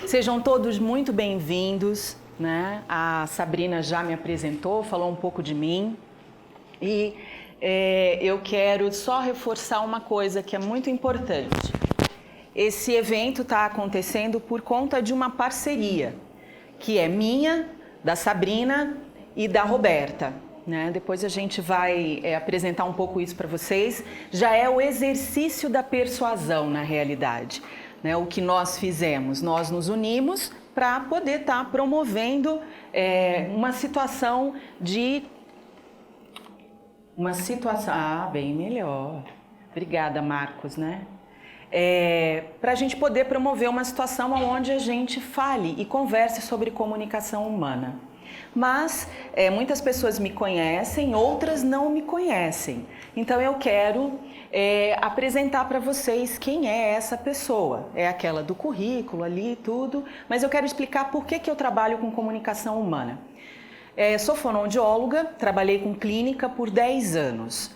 Sejam todos muito bem-vindos, né? A Sabrina já me apresentou, falou um pouco de mim e eu quero só reforçar uma coisa que é muito importante. Esse evento está acontecendo por conta de uma parceria, que é minha, da Sabrina e da Roberta. Né? Depois a gente vai apresentar um pouco isso para vocês. Já é o exercício da persuasão, na realidade. Né? O que nós fizemos, nós nos unimos para poder estar promovendo uma situação de... bem melhor. Obrigada, Marcos, né? Para a gente poder promover uma situação onde a gente fale e converse sobre comunicação humana. Mas muitas pessoas me conhecem, outras não me conhecem. Então eu quero apresentar para vocês quem é essa pessoa. É aquela do currículo ali e tudo, mas eu quero explicar por que eu trabalho com comunicação humana. Sou fonoaudióloga, trabalhei com clínica por 10 anos.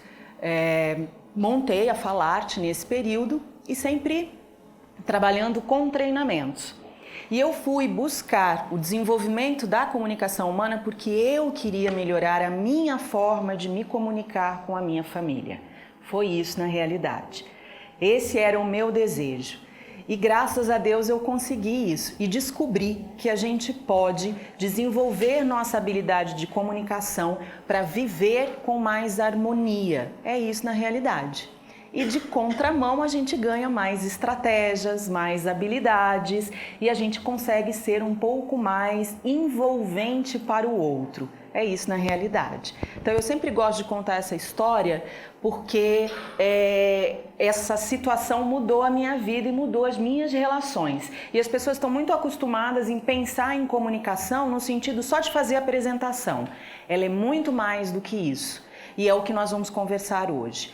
Montei a Falarte nesse período e sempre trabalhando com treinamentos. E eu fui buscar o desenvolvimento da comunicação humana porque eu queria melhorar a minha forma de me comunicar com a minha família. Foi isso na realidade. Esse era o meu desejo. E graças a Deus eu consegui isso e descobri que a gente pode desenvolver nossa habilidade de comunicação para viver com mais harmonia. É isso na realidade. E de contramão a gente ganha mais estratégias, mais habilidades e a gente consegue ser um pouco mais envolvente para o outro. É isso na realidade. Então eu sempre gosto de contar essa história porque essa situação mudou a minha vida e mudou as minhas relações. E as pessoas estão muito acostumadas em pensar em comunicação no sentido só de fazer apresentação. Ela é muito mais do que isso. E é o que nós vamos conversar hoje.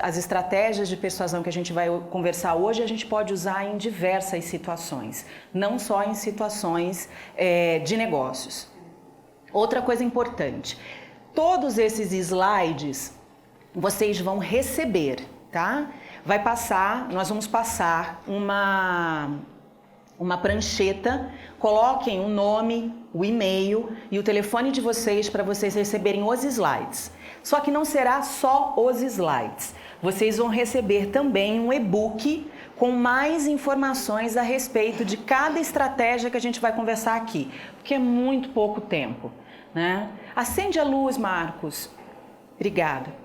As estratégias de persuasão que a gente vai conversar hoje, a gente pode usar em diversas situações, não só em situações de negócios. Outra coisa importante, todos esses slides vocês vão receber, tá? Nós vamos passar uma prancheta, coloquem o nome, o e-mail e o telefone de vocês para vocês receberem os slides. Só que não será só os slides. Vocês vão receber também um e-book com mais informações a respeito de cada estratégia que a gente vai conversar aqui, porque é muito pouco tempo, né? Acende a luz, Marcos. Obrigada.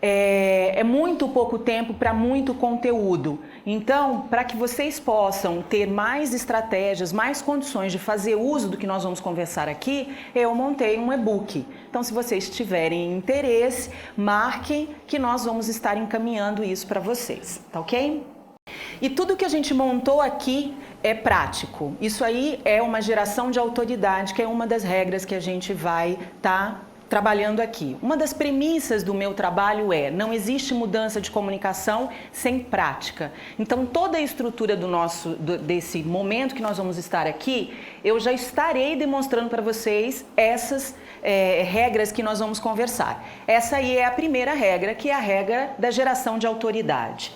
É muito pouco tempo para muito conteúdo. Então, para que vocês possam ter mais estratégias, mais condições de fazer uso do que nós vamos conversar aqui, eu montei um e-book. Então, se vocês tiverem interesse, marquem que nós vamos estar encaminhando isso para vocês, tá ok? E tudo que a gente montou aqui é prático. Isso aí é uma geração de autoridade, que é uma das regras que a gente vai estar trabalhando aqui. Uma das premissas do meu trabalho não existe mudança de comunicação sem prática. Então, toda a estrutura desse momento que nós vamos estar aqui, eu já estarei demonstrando para vocês essas regras que nós vamos conversar. Essa aí é a primeira regra, que é a regra da geração de autoridade.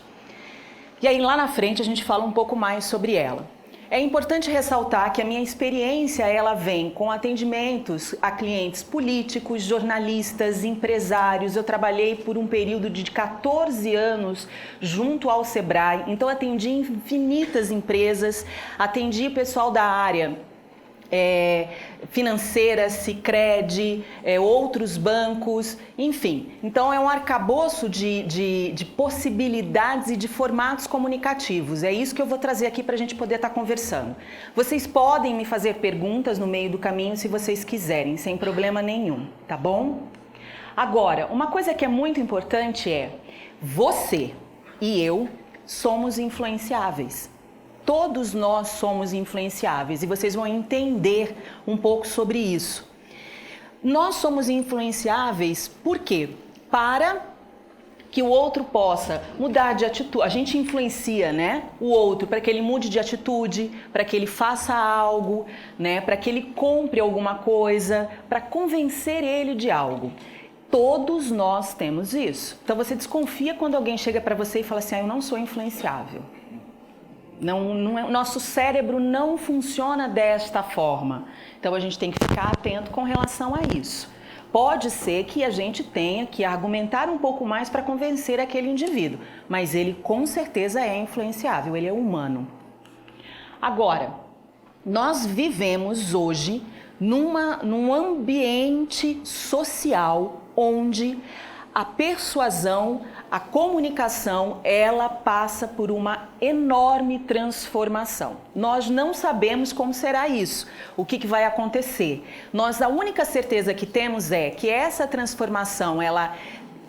E aí, lá na frente, a gente fala um pouco mais sobre ela. É importante ressaltar que a minha experiência, ela vem com atendimentos a clientes políticos, jornalistas, empresários. Eu trabalhei por um período de 14 anos junto ao Sebrae, então atendi infinitas empresas, atendi o pessoal da área financeira, Sicredi, outros bancos, enfim. Então é um arcabouço de possibilidades e de formatos comunicativos. É isso que eu vou trazer aqui para a gente poder estar conversando. Vocês podem me fazer perguntas no meio do caminho se vocês quiserem, sem problema nenhum, tá bom? Agora, uma coisa que é muito importante você e eu somos influenciáveis. Todos nós somos influenciáveis e vocês vão entender um pouco sobre isso. Nós somos influenciáveis por quê? Para que o outro possa mudar de atitude. A gente influencia, né, o outro para que ele mude de atitude, para que ele faça algo, né, para que ele compre alguma coisa, para convencer ele de algo. Todos nós temos isso. Então você desconfia quando alguém chega para você e fala assim: eu não sou influenciável. Nosso cérebro não funciona desta forma. Então a gente tem que ficar atento com relação a isso. Pode ser que a gente tenha que argumentar um pouco mais para convencer aquele indivíduo, mas ele com certeza é influenciável, ele é humano. Agora, nós vivemos hoje num ambiente social onde a persuasão, a comunicação, ela passa por uma enorme transformação. Nós não sabemos como será isso, o que vai acontecer. A única certeza que temos é que essa transformação, ela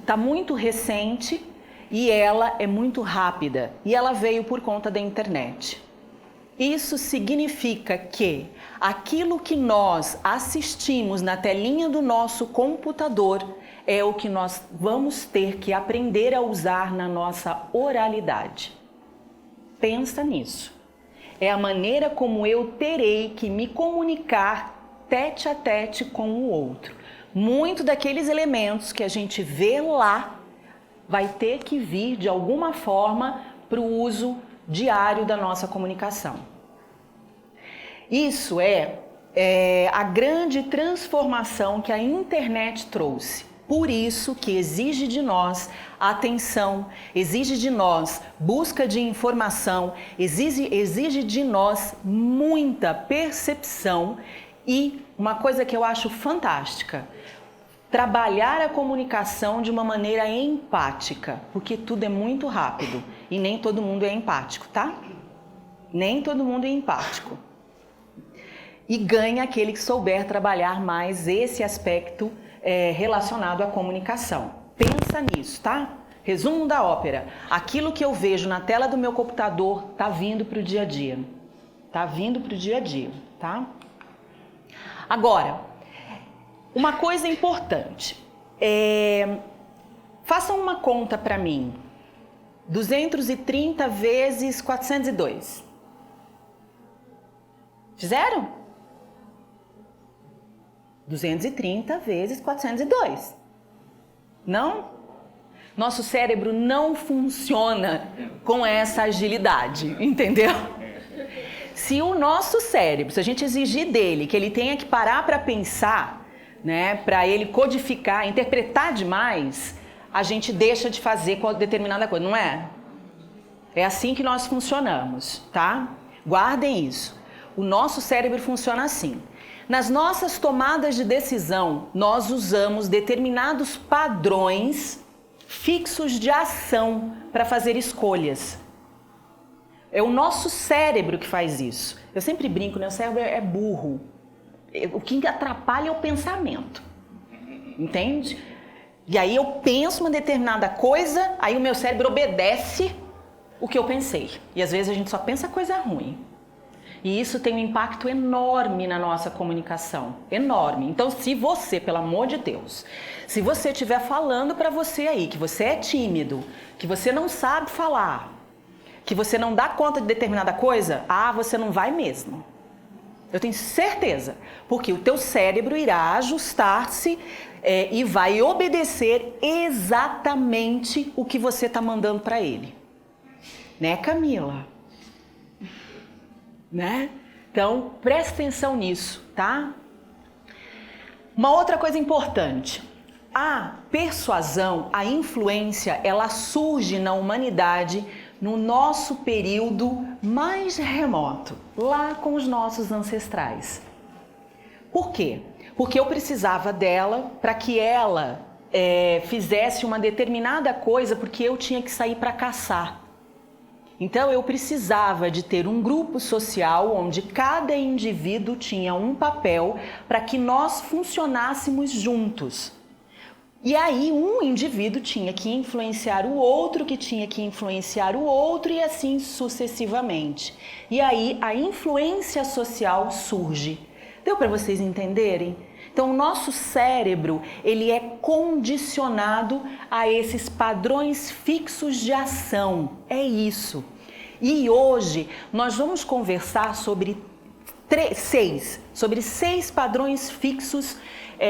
está muito recente e ela é muito rápida. E ela veio por conta da internet. Isso significa que aquilo que nós assistimos na telinha do nosso computador é o que nós vamos ter que aprender a usar na nossa oralidade. Pensa nisso. É a maneira como eu terei que me comunicar tete a tete com o outro. Muito daqueles elementos que a gente vê lá vai ter que vir de alguma forma para o uso diário da nossa comunicação. Isso é a grande transformação que a internet trouxe. Por isso que exige de nós atenção, exige de nós busca de informação, exige de nós muita percepção e uma coisa que eu acho fantástica, trabalhar a comunicação de uma maneira empática, porque tudo é muito rápido e nem todo mundo é empático, tá? Nem todo mundo é empático. E ganha aquele que souber trabalhar mais esse aspecto relacionado à comunicação. Pensa nisso, tá? Resumo da ópera. Aquilo que eu vejo na tela do meu computador tá vindo para o dia a dia. Tá vindo para o dia a dia, tá? Agora, uma coisa importante. Façam uma conta para mim. 230 vezes 402. Fizeram? 230 vezes 402. Não? Nosso cérebro não funciona com essa agilidade, entendeu? Se o nosso cérebro, se a gente exigir dele que ele tenha que parar para pensar, né, para ele codificar, interpretar demais, a gente deixa de fazer determinada coisa, não é? É assim que nós funcionamos, tá? Guardem isso. O nosso cérebro funciona assim. Nas nossas tomadas de decisão, nós usamos determinados padrões fixos de ação para fazer escolhas. É o nosso cérebro que faz isso. Eu sempre brinco, né? O cérebro é burro. O que atrapalha é o pensamento. Entende? E aí eu penso uma determinada coisa, aí o meu cérebro obedece o que eu pensei. E às vezes a gente só pensa coisa ruim. E isso tem um impacto enorme na nossa comunicação, enorme. Então, se você, pelo amor de Deus, se você estiver falando para você aí que você é tímido, que você não sabe falar, que você não dá conta de determinada coisa, você não vai mesmo. Eu tenho certeza, porque o teu cérebro irá ajustar-se e vai obedecer exatamente o que você está mandando para ele. Né, Camila? Né? Então, preste atenção nisso, tá? Uma outra coisa importante. A persuasão, a influência, ela surge na humanidade no nosso período mais remoto, lá com os nossos ancestrais. Por quê? Porque eu precisava dela para que ela fizesse uma determinada coisa, porque eu tinha que sair para caçar. Então eu precisava de ter um grupo social onde cada indivíduo tinha um papel para que nós funcionássemos juntos. E aí um indivíduo tinha que influenciar o outro, que tinha que influenciar o outro e assim sucessivamente. E aí a influência social surge. Deu para vocês entenderem? Então o nosso cérebro, ele é condicionado a esses padrões fixos de ação. É isso. E hoje nós vamos conversar sobre seis padrões fixos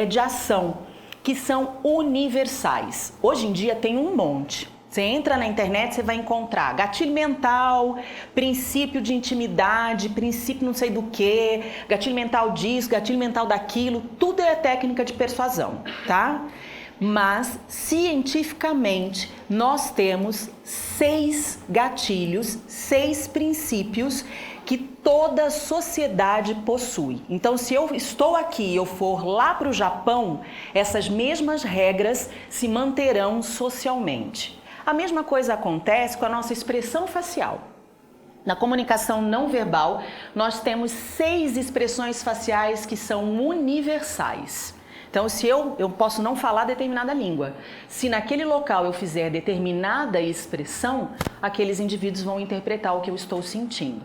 de ação que são universais. Hoje em dia tem um monte, Você entra na internet, você vai encontrar gatilho mental, princípio de intimidade, princípio não sei do que, gatilho mental disso, gatilho mental daquilo, tudo é técnica de persuasão, tá? Mas, cientificamente, nós temos 6 gatilhos, 6 princípios que toda sociedade possui. Então, se eu estou aqui e eu for lá para o Japão, essas mesmas regras se manterão socialmente. A mesma coisa acontece com a nossa expressão facial. Na comunicação não verbal, nós temos 6 expressões faciais que são universais. Então, se eu posso não falar determinada língua, se naquele local eu fizer determinada expressão, aqueles indivíduos vão interpretar o que eu estou sentindo.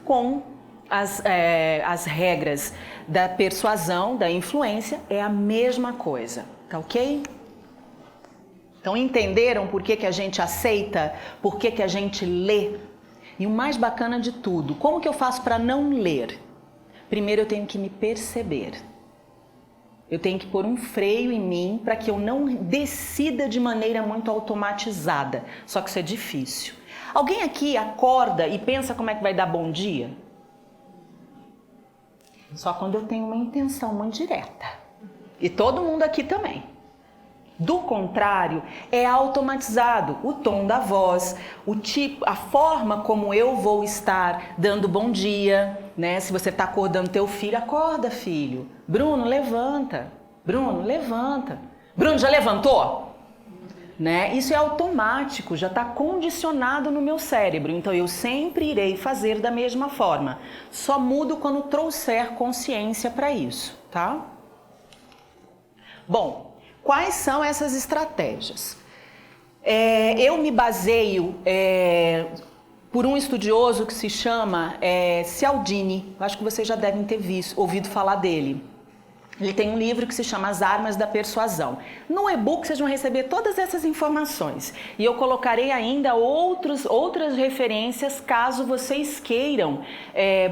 Com as regras da persuasão, da influência, é a mesma coisa, tá ok? Então, entenderam por que a gente aceita, por que a gente lê? E o mais bacana de tudo, como que eu faço para não ler? Primeiro eu tenho que me perceber. Eu tenho que pôr um freio em mim para que eu não decida de maneira muito automatizada. Só que isso é difícil. Alguém aqui acorda e pensa como é que vai dar bom dia? Só quando eu tenho uma intenção muito direta. E todo mundo aqui também. Do contrário, é automatizado o tom da voz, o tipo, a forma como eu vou estar dando bom dia, né? Se você está acordando teu filho, acorda, filho. Bruno, levanta. Bruno, levanta. Bruno, já levantou? Né? Isso é automático, já está condicionado no meu cérebro. Então eu sempre irei fazer da mesma forma. Só mudo quando trouxer consciência para isso, tá? Bom, quais são essas estratégias? Eu me baseio por um estudioso que se chama Cialdini. Acho que vocês já devem ter ouvido falar dele. Ele tem um livro que se chama As Armas da Persuasão. No e-book vocês vão receber todas essas informações. E eu colocarei ainda outras referências caso vocês queiram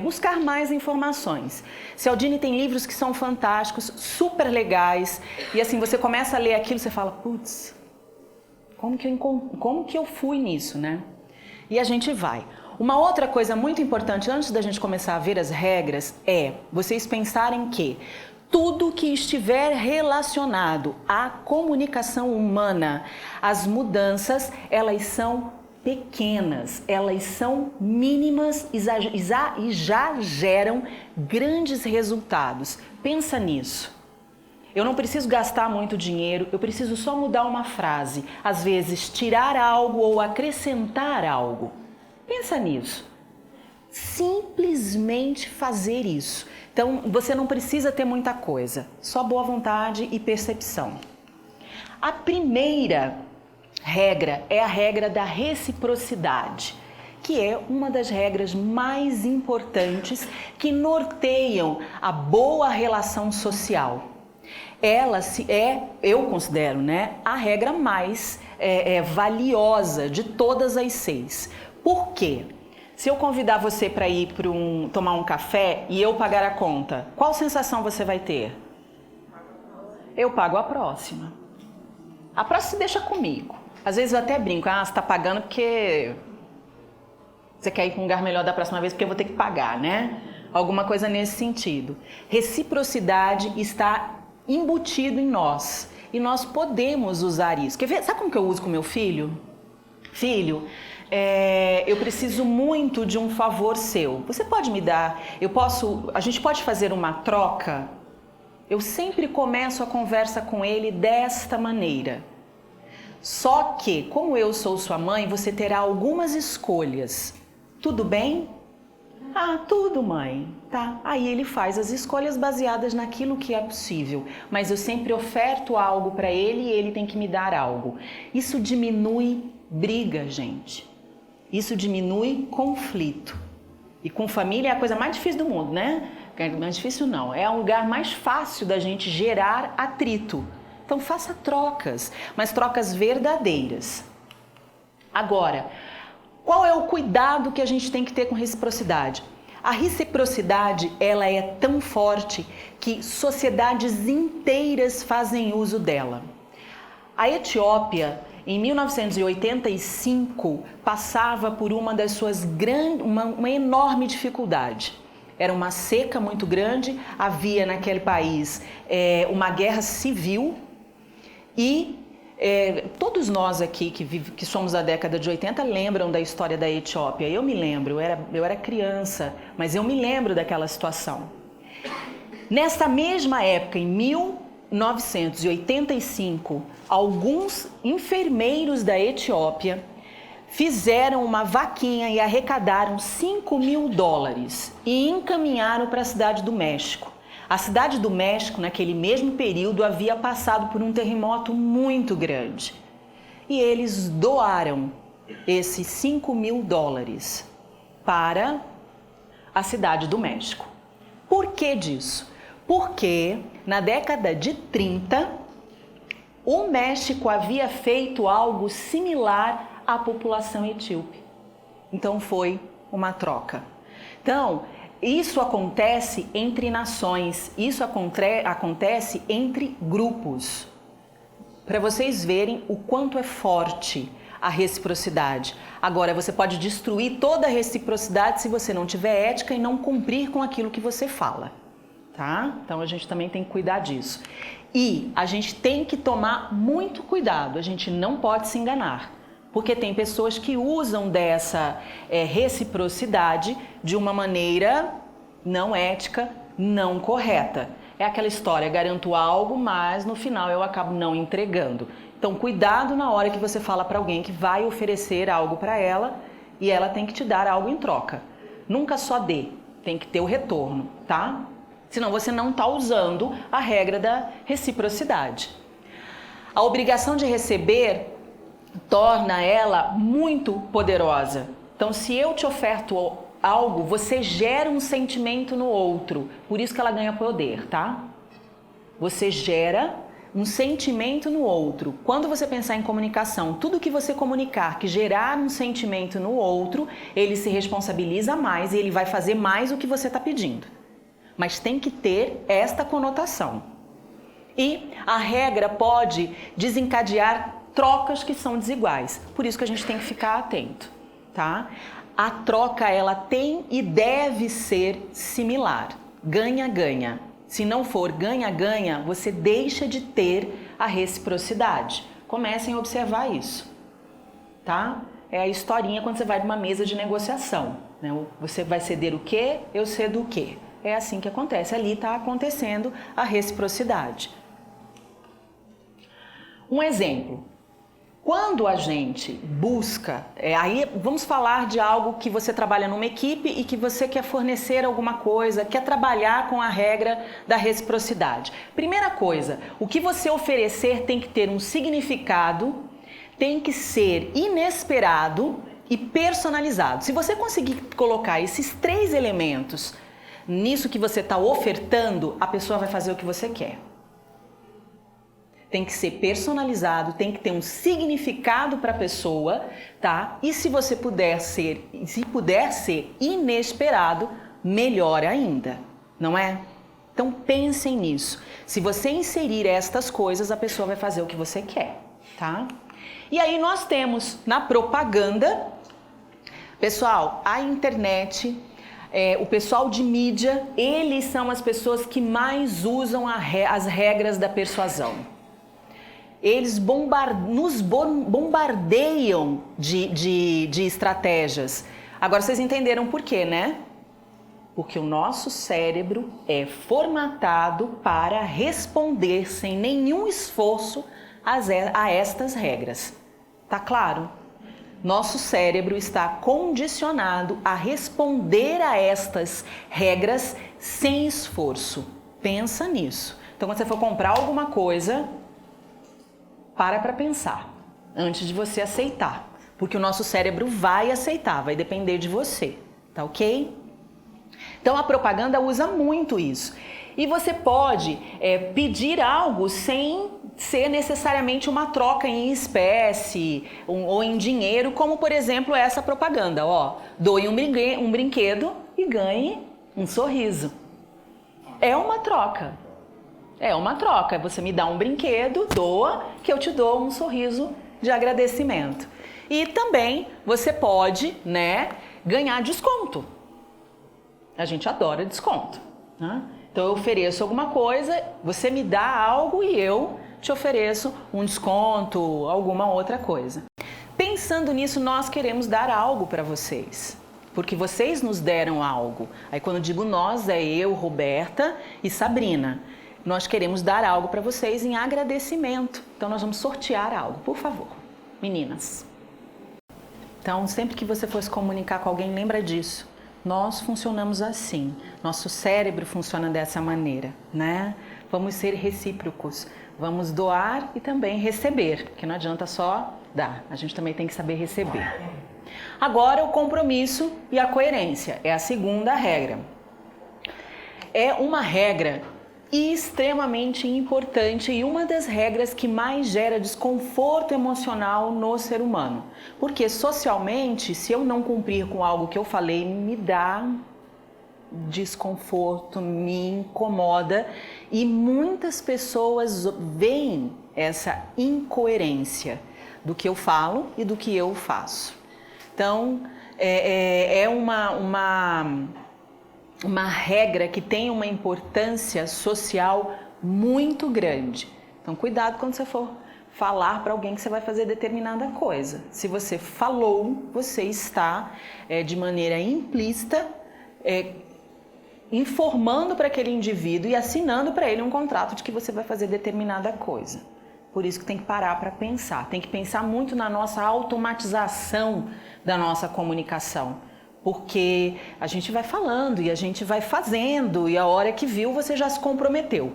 buscar mais informações. Cialdini tem livros que são fantásticos, super legais. E assim, você começa a ler aquilo e você fala, putz, como que eu fui nisso, né? E a gente vai. Uma outra coisa muito importante, antes da gente começar a ver as regras, é vocês pensarem que tudo que estiver relacionado à comunicação humana, as mudanças, elas são pequenas, elas são mínimas e já geram grandes resultados. Pensa nisso. Eu não preciso gastar muito dinheiro, eu preciso só mudar uma frase. Às vezes, tirar algo ou acrescentar algo. Pensa nisso. Simplesmente fazer isso. Então, você não precisa ter muita coisa, só boa vontade e percepção. A primeira regra é a regra da reciprocidade, que é uma das regras mais importantes que norteiam a boa relação social. Ela eu considero, né, a regra mais valiosa de todas as 6. Por quê? Se eu convidar você para ir tomar um café e eu pagar a conta, qual sensação você vai ter? Eu pago a próxima. A próxima deixa comigo. Às vezes eu até brinco, você está pagando porque você quer ir para um lugar melhor da próxima vez porque eu vou ter que pagar, né? Alguma coisa nesse sentido. Reciprocidade está embutido em nós e nós podemos usar isso. Quer ver? Sabe como que eu uso com meu filho? Filho, eu preciso muito de um favor seu. Você pode me dar? A gente pode fazer uma troca? Eu sempre começo a conversa com ele desta maneira. Só que, como eu sou sua mãe, você terá algumas escolhas. Tudo bem? Ah, tudo, mãe. Tá. Aí ele faz as escolhas baseadas naquilo que é possível. Mas eu sempre oferto algo para ele e ele tem que me dar algo. Isso diminui briga, gente. Isso diminui conflito. E com família é a coisa mais difícil do mundo, né? Mais difícil não, é o lugar mais fácil da gente gerar atrito. Então faça trocas, mas trocas verdadeiras. Agora, qual é o cuidado que a gente tem que ter com reciprocidade? A reciprocidade, ela é tão forte que sociedades inteiras fazem uso dela. A Etiópia em 1985, passava por uma das suas uma enorme dificuldade. Era uma seca muito grande, havia naquele país uma guerra civil e todos nós aqui que somos da década de 80 lembram da história da Etiópia. Eu me lembro, eu era criança, mas eu me lembro daquela situação. Nesta mesma época, em 1985, alguns enfermeiros da Etiópia fizeram uma vaquinha e arrecadaram $5.000 e encaminharam para a cidade do México. A cidade do México, naquele mesmo período, havia passado por um terremoto muito grande. E eles doaram esses $5.000 para a cidade do México. Por que disso? Porque na década de 30, o México havia feito algo similar à população etíope. Então foi uma troca. Então, isso acontece entre nações, isso acontece entre grupos. Para vocês verem o quanto é forte a reciprocidade. Agora, você pode destruir toda a reciprocidade se você não tiver ética e não cumprir com aquilo que você fala. Tá? Então a gente também tem que cuidar disso. E a gente tem que tomar muito cuidado, a gente não pode se enganar. Porque tem pessoas que usam dessa reciprocidade de uma maneira não ética, não correta. É aquela história, garanto algo, mas no final eu acabo não entregando. Então cuidado na hora que você fala para alguém que vai oferecer algo para ela e ela tem que te dar algo em troca. Nunca só dê, tem que ter o retorno, tá? Senão você não está usando a regra da reciprocidade. A obrigação de receber torna ela muito poderosa. Então, se eu te oferto algo, você gera um sentimento no outro. Por isso que ela ganha poder, tá? Você gera um sentimento no outro. Quando você pensar em comunicação, tudo que você comunicar que gerar um sentimento no outro, ele se responsabiliza mais e ele vai fazer mais o que você está pedindo. Mas tem que ter esta conotação. E a regra pode desencadear trocas que são desiguais. Por isso que a gente tem que ficar atento, tá? A troca, ela tem e deve ser similar. Ganha-ganha. Se não for ganha-ganha, você deixa de ter a reciprocidade. Comecem a observar isso, tá? É a historinha quando você vai para uma mesa de negociação, né? Você vai ceder o quê? Eu cedo o quê? É assim que acontece. Ali está acontecendo a reciprocidade. Um exemplo. Quando a gente busca, aí vamos falar de algo que você trabalha numa equipe e que você quer fornecer alguma coisa, quer trabalhar com a regra da reciprocidade. Primeira coisa, o que você oferecer tem que ter um significado, tem que ser inesperado e personalizado. Se você conseguir colocar esses 3 elementos nisso que você está ofertando, a pessoa vai fazer o que você quer. Tem que ser personalizado, tem que ter um significado para a pessoa, tá? E se puder ser inesperado, melhor ainda, não é? Então pensem nisso. Se você inserir estas coisas, a pessoa vai fazer o que você quer, tá? E aí nós temos na propaganda, pessoal, a internet, o pessoal de mídia, eles são as pessoas que mais usam as regras da persuasão. Eles nos bombardeiam de estratégias. Agora vocês entenderam por quê, né? Porque o nosso cérebro é formatado para responder sem nenhum esforço a estas regras. Tá claro? Nosso cérebro está condicionado a responder a estas regras sem esforço. Pensa nisso. Então, quando você for comprar alguma coisa, para pensar antes de você aceitar. Porque o nosso cérebro vai aceitar, vai depender de você. Tá ok? Então, a propaganda usa muito isso. E você pode pedir algo sem ser necessariamente uma troca em espécie ou em dinheiro, como por exemplo essa propaganda, ó, doe um brinquedo e ganhe um sorriso. É uma troca, você me dá um brinquedo, doa, que eu te dou um sorriso de agradecimento. E também você pode, né, ganhar desconto. A gente adora desconto, né? Então eu ofereço alguma coisa, você me dá algo e eu te ofereço um desconto, alguma outra coisa. Pensando nisso, nós queremos dar algo para vocês, porque vocês nos deram algo. Aí quando eu digo nós, é eu, Roberta e Sabrina. Nós queremos dar algo para vocês em agradecimento. Então nós vamos sortear algo, por favor, meninas. Então sempre que você for se comunicar com alguém, lembra disso. Nós funcionamos assim, nosso cérebro funciona dessa maneira, né? Vamos ser recíprocos, vamos doar e também receber, porque não adianta só dar, a gente também tem que saber receber. Agora o compromisso e a coerência, é a segunda regra. É uma regra extremamente importante e uma das regras que mais gera desconforto emocional no ser humano. Porque socialmente, se eu não cumprir com algo que eu falei, me dá desconforto, me incomoda e muitas pessoas veem essa incoerência do que eu falo e do que eu faço. Então, é uma regra que tem uma importância social muito grande. Então, cuidado quando você for falar para alguém que você vai fazer determinada coisa. Se você falou, você está de maneira implícita informando para aquele indivíduo e assinando para ele um contrato de que você vai fazer determinada coisa. Por isso que tem que parar para pensar. Tem que pensar muito na nossa automatização da nossa comunicação. Porque a gente vai falando e a gente vai fazendo e a hora que viu você já se comprometeu.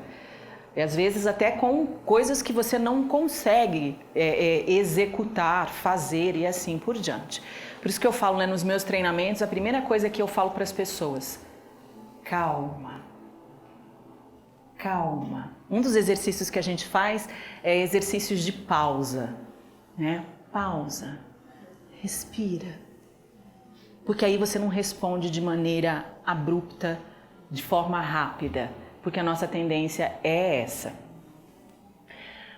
E às vezes até com coisas que você não consegue executar, fazer e assim por diante. Por isso que eu falo, né, nos meus treinamentos, a primeira coisa que eu falo para as pessoas: calma, calma. Um dos exercícios que a gente faz é exercícios de pausa, né? Pausa, respira. Porque aí você não responde de maneira abrupta, de forma rápida, porque a nossa tendência é essa.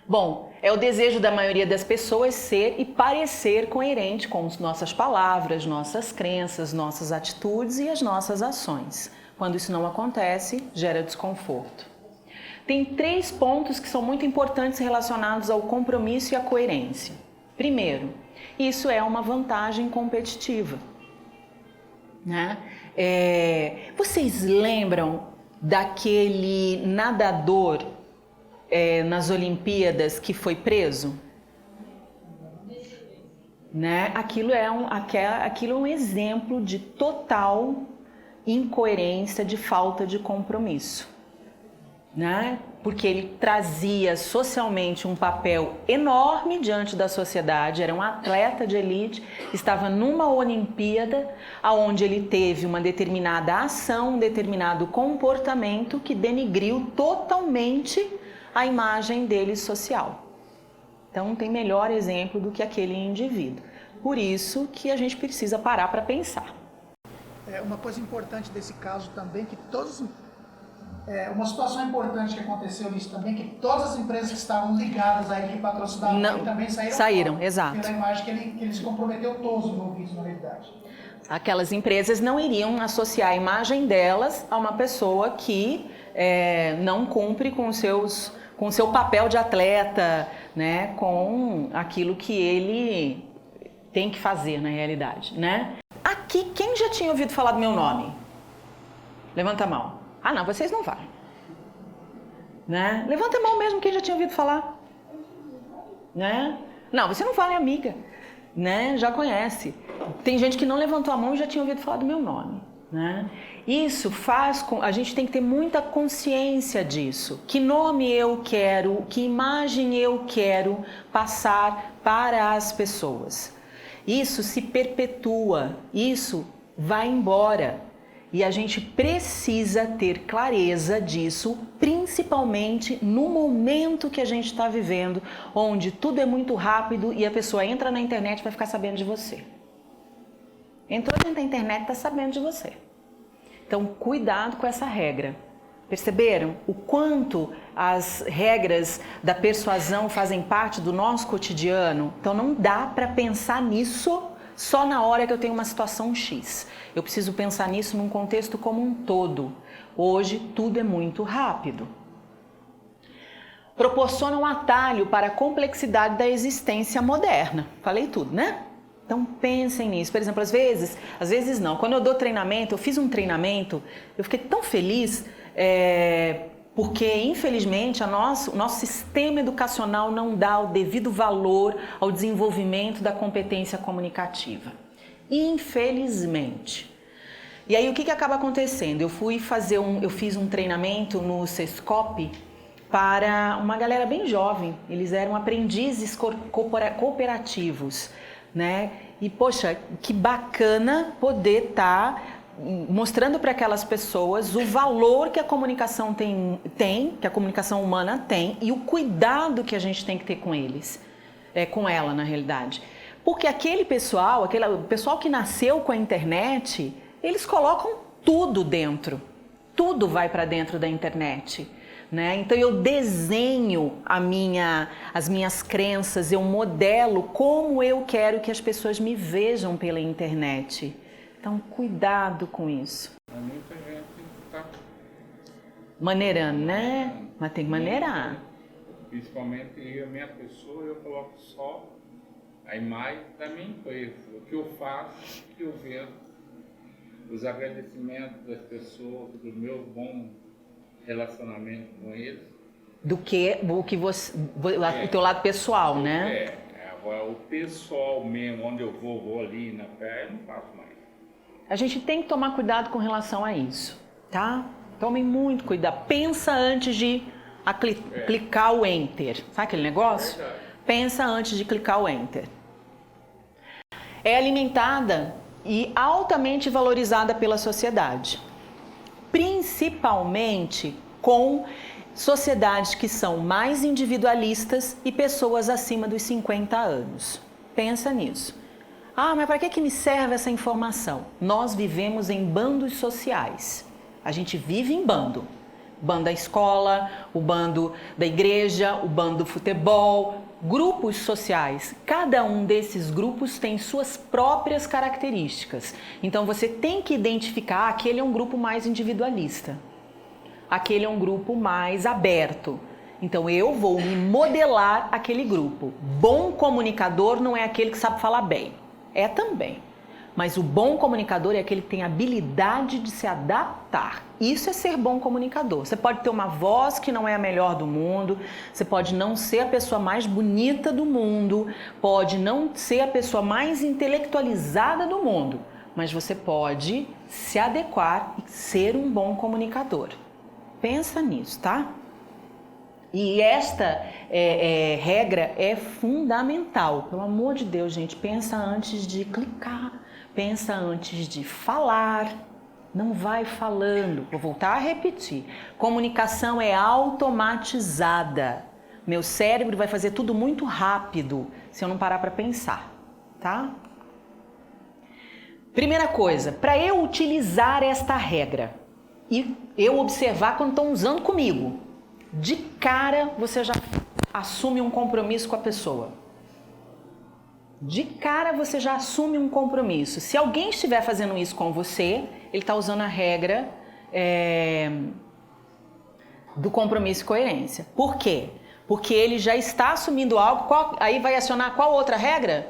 Bom, é o desejo da maioria das pessoas ser e parecer coerente com as nossas palavras, nossas crenças, nossas atitudes e as nossas ações. Quando isso não acontece, gera desconforto. Tem 3 pontos que são muito importantes relacionados ao compromisso e à coerência. Primeiro, isso é uma vantagem competitiva. Né? Vocês lembram daquele nadador nas Olimpíadas que foi preso? Né? Aquilo é um exemplo de total incoerência, de falta de compromisso. Né? Porque ele trazia socialmente um papel enorme diante da sociedade, era um atleta de elite, estava numa Olimpíada onde ele teve uma determinada ação, um determinado comportamento que denigriu totalmente a imagem dele social. Então não tem melhor exemplo do que aquele indivíduo. Por isso que a gente precisa parar para pensar. Uma coisa importante desse caso também, que uma situação importante que aconteceu nisso também, que todas as empresas que estavam ligadas a ele, que patrocinavam ele, também saíram fora, exato. Pela imagem que ele se comprometeu todos envolvidos na realidade. Aquelas empresas não iriam associar a imagem delas a uma pessoa que não cumpre com o seu papel de atleta, né, com aquilo que ele tem que fazer na realidade, né? Aqui, quem já tinha ouvido falar do meu nome? Levanta a mão. Ah, não, vocês não valem. Né? Levanta a mão mesmo quem já tinha ouvido falar. Né? Não, você não vale, amiga. Né? Já conhece. Tem gente que não levantou a mão e já tinha ouvido falar do meu nome. Né? Isso faz com... A gente tem que ter muita consciência disso. Que nome eu quero, que imagem eu quero passar para as pessoas. Isso se perpetua, isso vai embora. E a gente precisa ter clareza disso, principalmente no momento que a gente está vivendo, onde tudo é muito rápido e a pessoa entra na internet e vai ficar sabendo de você. Entrou dentro da internet e está sabendo de você. Então, cuidado com essa regra. Perceberam o quanto as regras da persuasão fazem parte do nosso cotidiano? Então não dá para pensar nisso só na hora que eu tenho uma situação X. Eu preciso pensar nisso num contexto como um todo. Hoje tudo é muito rápido. Proporciona um atalho para a complexidade da existência moderna. Falei tudo, né? Então pensem nisso. Por exemplo, às vezes não. Quando eu dou treinamento, eu fiz um treinamento, eu fiquei tão feliz porque infelizmente o nosso sistema educacional não dá o devido valor ao desenvolvimento da competência comunicativa. Infelizmente. E aí o que acaba acontecendo? Eu fiz um treinamento no Sescop para uma galera bem jovem. Eles eram aprendizes cooperativos, né? E poxa, que bacana poder estar mostrando para aquelas pessoas o valor que a comunicação tem, que a comunicação humana tem, e o cuidado que a gente tem que ter com eles, com ela na realidade. Porque aquele pessoal que nasceu com a internet, eles colocam tudo dentro, tudo vai para dentro da internet. Né? Então eu desenho as minhas crenças, eu modelo como eu quero que as pessoas me vejam pela internet. Então cuidado com isso. Muita gente está maneirando, né? Mas tem que maneirar. Principalmente eu, minha pessoa, eu coloco só a imagem da minha empresa, o que eu faço, o que eu vejo, os agradecimentos das pessoas, do meu bom relacionamento com eles. O teu lado pessoal, né? Agora o pessoal mesmo, onde eu vou ali na praia, eu não faço mais. A gente tem que tomar cuidado com relação a isso, tá? Tomem muito cuidado. Pensa antes de clicar o Enter. Sabe aquele negócio? Pensa antes de clicar o Enter. É alimentada e altamente valorizada pela sociedade. Principalmente com sociedades que são mais individualistas e pessoas acima dos 50 anos. Pensa nisso. Ah, mas para que me serve essa informação? Nós vivemos em bandos sociais. A gente vive em bando. Bando da escola, o bando da igreja, o bando do futebol, grupos sociais. Cada um desses grupos tem suas próprias características. Então você tem que identificar, aquele é um grupo mais individualista. Aquele é um grupo mais aberto. Então eu vou me modelar aquele grupo. Bom comunicador não é aquele que sabe falar bem. É também. Mas o bom comunicador é aquele que tem habilidade de se adaptar. Isso é ser bom comunicador. Você pode ter uma voz que não é a melhor do mundo, você pode não ser a pessoa mais bonita do mundo, pode não ser a pessoa mais intelectualizada do mundo, mas você pode se adequar e ser um bom comunicador. Pensa nisso, tá? E esta regra é fundamental. Pelo amor de Deus, gente, pensa antes de clicar, pensa antes de falar. Não vai falando. Vou voltar a repetir. Comunicação é automatizada. Meu cérebro vai fazer tudo muito rápido se eu não parar para pensar, tá? Primeira coisa, para eu utilizar esta regra e eu observar quando estão usando comigo, de cara você já assume um compromisso com a pessoa. De cara você já assume um compromisso. Se alguém estiver fazendo isso com você, ele está usando a regra do compromisso e coerência. Por quê? Porque ele já está assumindo algo. Aí vai acionar qual outra regra?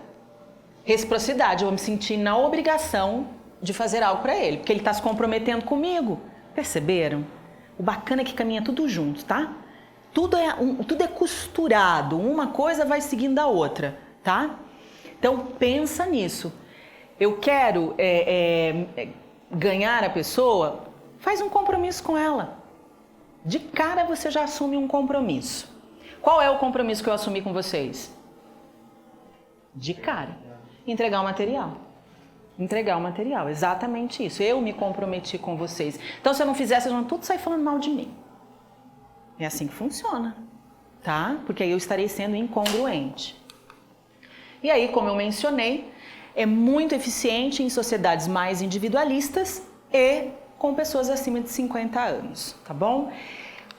Reciprocidade. Eu vou me sentir na obrigação de fazer algo para ele, porque ele está se comprometendo comigo. Perceberam? O bacana é que caminha tudo junto, tá? Tudo é costurado. Uma coisa vai seguindo a outra, tá? Então pensa nisso. Eu quero ganhar a pessoa, faz um compromisso com ela. De cara você já assume um compromisso. Qual é o compromisso que eu assumi com vocês? De cara. Entregar o material. Entregar o material, exatamente isso. Eu me comprometi com vocês. Então se eu não fizer, vocês vão tudo sair falando mal de mim. É assim que funciona, tá? Porque aí eu estarei sendo incongruente. E aí, como eu mencionei, é muito eficiente em sociedades mais individualistas e com pessoas acima de 50 anos, tá bom?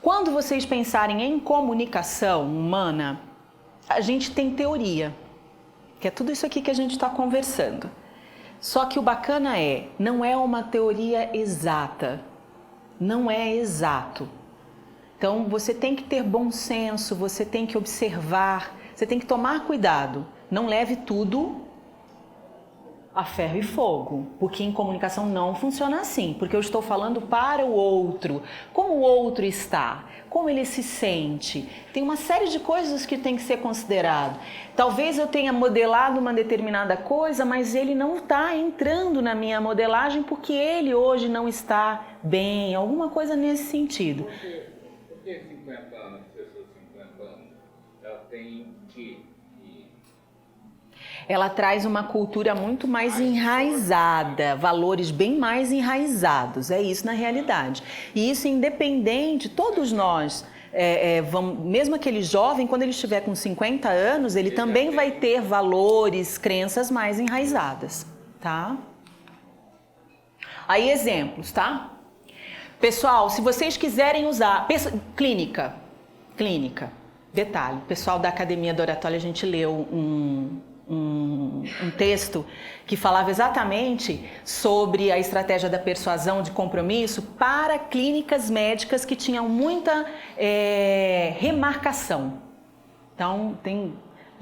Quando vocês pensarem em comunicação humana, a gente tem teoria, que é tudo isso aqui que a gente está conversando. Só que o bacana não é uma teoria exata, não é exato. Então você tem que ter bom senso, você tem que observar, você tem que tomar cuidado. Não leve tudo a ferro e fogo, porque em comunicação não funciona assim, porque eu estou falando para o outro, como o outro está, como ele se sente. Tem uma série de coisas que tem que ser considerado. Talvez eu tenha modelado uma determinada coisa, mas ele não está entrando na minha modelagem porque ele hoje não está bem, alguma coisa nesse sentido. Por que 50 anos, pessoas de 50 anos, ela tem que... Ela traz uma cultura muito mais enraizada, valores bem mais enraizados, é isso na realidade. E isso independente, todos nós, mesmo aquele jovem, quando ele estiver com 50 anos, ele também vai ter valores, crenças mais enraizadas, tá? Aí exemplos, tá? Pessoal, se vocês quiserem usar, clínica, detalhe, o pessoal da Academia do Oratório, a gente leu um texto que falava exatamente sobre a estratégia da persuasão de compromisso para clínicas médicas que tinham muita remarcação. Então,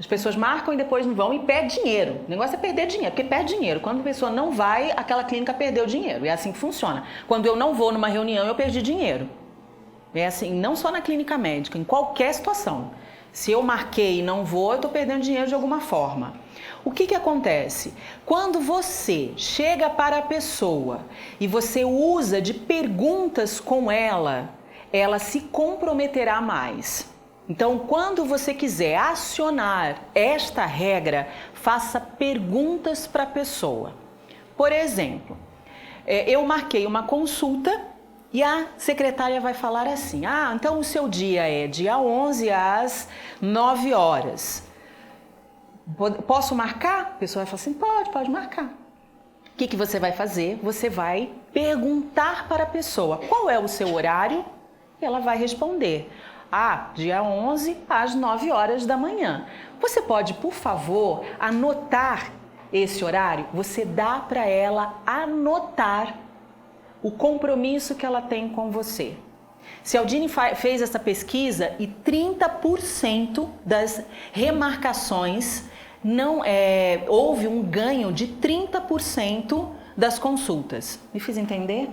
as pessoas marcam e depois não vão e perdem dinheiro. O negócio é perder dinheiro, porque perde dinheiro. Quando a pessoa não vai, aquela clínica perdeu dinheiro. É assim que funciona. Quando eu não vou numa reunião, eu perdi dinheiro. É assim, não só na clínica médica, em qualquer situação. Se eu marquei e não vou, eu estou perdendo dinheiro de alguma forma. O que acontece? Quando você chega para a pessoa e você usa de perguntas com ela, ela se comprometerá mais. Então, quando você quiser acionar esta regra, faça perguntas para a pessoa. Por exemplo, eu marquei uma consulta e a secretária vai falar assim: então o seu dia é dia 11 às 9 horas. Posso marcar? A pessoa vai falar assim: pode marcar. O que você vai fazer? Você vai perguntar para a pessoa qual é o seu horário e ela vai responder: dia 11 às 9 horas da manhã. Você pode, por favor, anotar esse horário? Você dá para ela anotar o compromisso que ela tem com você. Se a Aldine fez essa pesquisa e 30% das remarcações houve um ganho de 30% das consultas. Me fiz entender?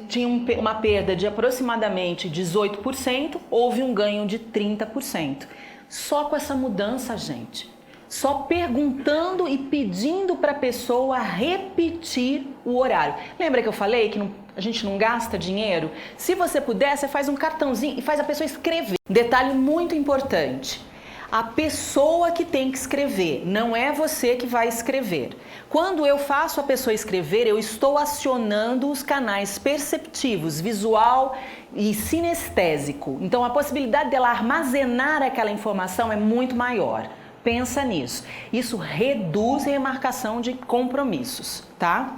Tinha uma perda de aproximadamente 18%, houve um ganho de 30%. Só com essa mudança, gente. Só perguntando e pedindo para a pessoa repetir o horário. Lembra que eu falei que a gente não gasta dinheiro? Se você puder, você faz um cartãozinho e faz a pessoa escrever. Detalhe muito importante: a pessoa que tem que escrever, não é você que vai escrever. Quando eu faço a pessoa escrever, eu estou acionando os canais perceptivos, visual e sinestésico. Então a possibilidade dela armazenar aquela informação é muito maior. Pensa nisso. Isso reduz a remarcação de compromissos, tá?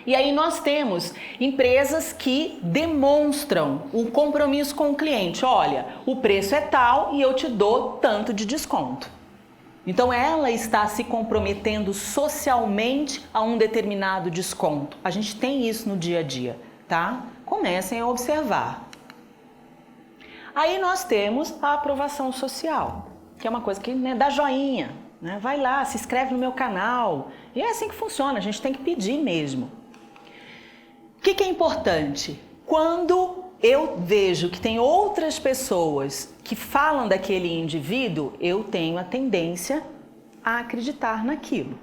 E aí nós temos empresas que demonstram o compromisso com o cliente. Olha, o preço é tal e eu te dou tanto de desconto. Então ela está se comprometendo socialmente a um determinado desconto. A gente tem isso no dia a dia, tá? Comecem a observar. Aí nós temos a aprovação social, que é uma coisa que dá joinha, né? Vai lá, se inscreve no meu canal. E é assim que funciona, a gente tem que pedir mesmo. O que é importante? Quando eu vejo que tem outras pessoas que falam daquele indivíduo, eu tenho a tendência a acreditar naquilo.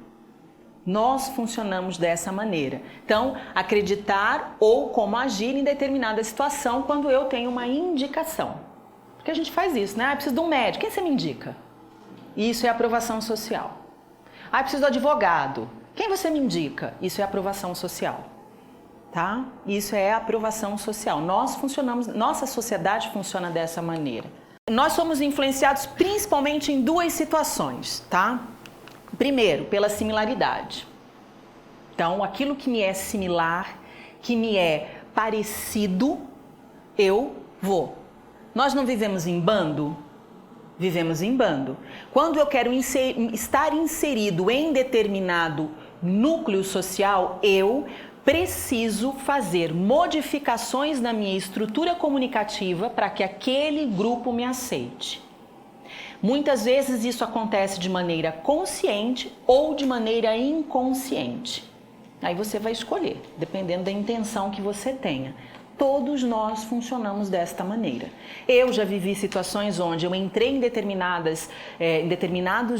Nós funcionamos dessa maneira. Então, acreditar ou como agir em determinada situação quando eu tenho uma indicação. Porque a gente faz isso, né? Preciso de um médico. Quem você me indica? Isso é aprovação social. Preciso do advogado. Quem você me indica? Isso é aprovação social. Tá? Isso é aprovação social. Nós funcionamos, nossa sociedade funciona dessa maneira. Nós somos influenciados principalmente em duas situações, tá? Primeiro, pela similaridade. Então, aquilo que me é similar, que me é parecido, eu vou. Nós não vivemos em bando? Vivemos em bando. Quando eu quero estar inserido em determinado núcleo social, eu preciso fazer modificações na minha estrutura comunicativa para que aquele grupo me aceite. Muitas vezes isso acontece de maneira consciente ou de maneira inconsciente. Aí você vai escolher, dependendo da intenção que você tenha. Todos nós funcionamos desta maneira. Eu já vivi situações onde eu entrei em determinados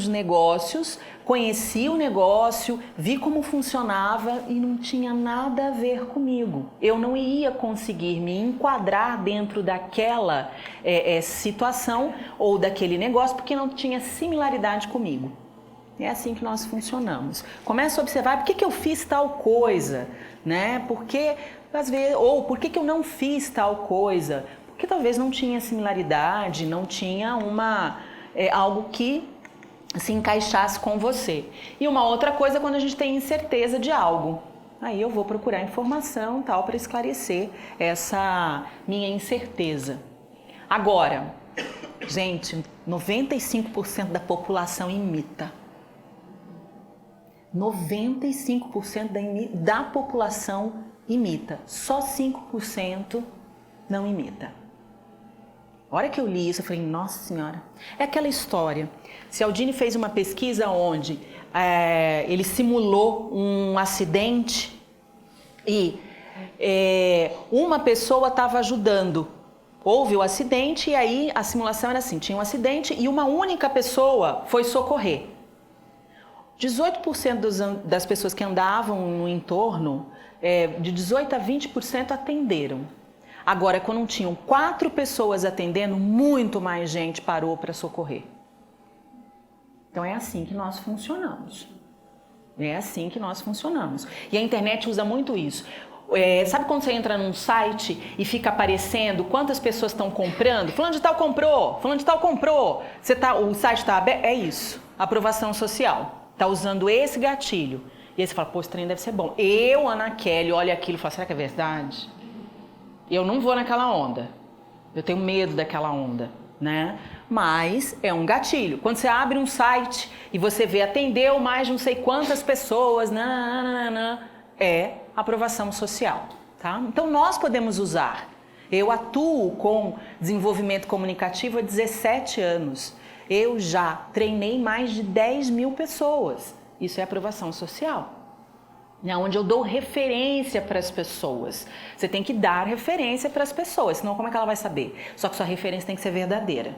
negócios, conheci o negócio, vi como funcionava e não tinha nada a ver comigo. Eu não ia conseguir me enquadrar dentro daquela situação ou daquele negócio porque não tinha similaridade comigo. É assim que nós funcionamos. Começa a observar por que eu fiz tal coisa, né? Porque às vezes, ou por que eu não fiz tal coisa? Porque talvez não tinha similaridade, não tinha algo que se encaixasse com você. E uma outra coisa é quando a gente tem incerteza de algo. Aí eu vou procurar informação tal para esclarecer essa minha incerteza. Agora, gente, 95% da população imita. 95% da população imita. Só 5% não imita. A hora que eu li isso, eu falei, nossa senhora. É aquela história. Cialdini fez uma pesquisa onde ele simulou um acidente e uma pessoa estava ajudando. Houve o acidente e aí a simulação era assim, tinha um acidente e uma única pessoa foi socorrer. 18% das pessoas que andavam no entorno, de 18% a 20% atenderam. Agora, quando tinham 4 pessoas atendendo, muito mais gente parou para socorrer. Então é assim que nós funcionamos. É assim que nós funcionamos. E a internet usa muito isso. Sabe quando você entra num site e fica aparecendo quantas pessoas estão comprando? Fulano de tal comprou, fulano de tal comprou. O site está aberto? É isso, aprovação social. Está usando esse gatilho. E aí você fala, pô, esse trem deve ser bom. Eu, Ana Kelly, olho aquilo e falo, será que é verdade? Eu não vou naquela onda. Eu tenho medo daquela onda, né? Mas é um gatilho. Quando você abre um site e você vê, atendeu mais de não sei quantas pessoas, é aprovação social, tá? Então nós podemos usar. Eu atuo com desenvolvimento comunicativo há 17 anos. Eu já treinei mais de 10 mil pessoas. Isso é aprovação social. Onde eu dou referência para as pessoas. Você tem que dar referência para as pessoas, senão como é que ela vai saber? Só que sua referência tem que ser verdadeira.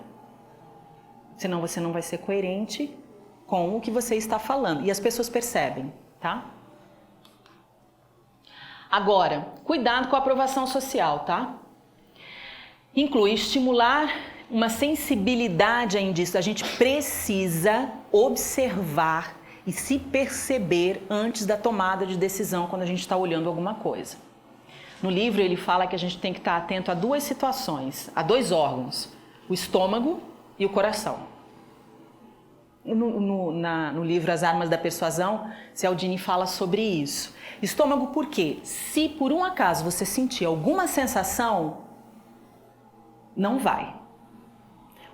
Senão você não vai ser coerente com o que você está falando. E as pessoas percebem, tá? Agora, cuidado com a aprovação social, tá? Inclui estimular uma sensibilidade a indícios. A gente precisa observar e se perceber antes da tomada de decisão quando a gente está olhando alguma coisa. No livro ele fala que a gente tem que estar atento a 2 situações, a 2 órgãos, o estômago e o coração. No livro As Armas da Persuasão, Cialdini fala sobre isso. Estômago por quê? Se por um acaso você sentir alguma sensação, não vai.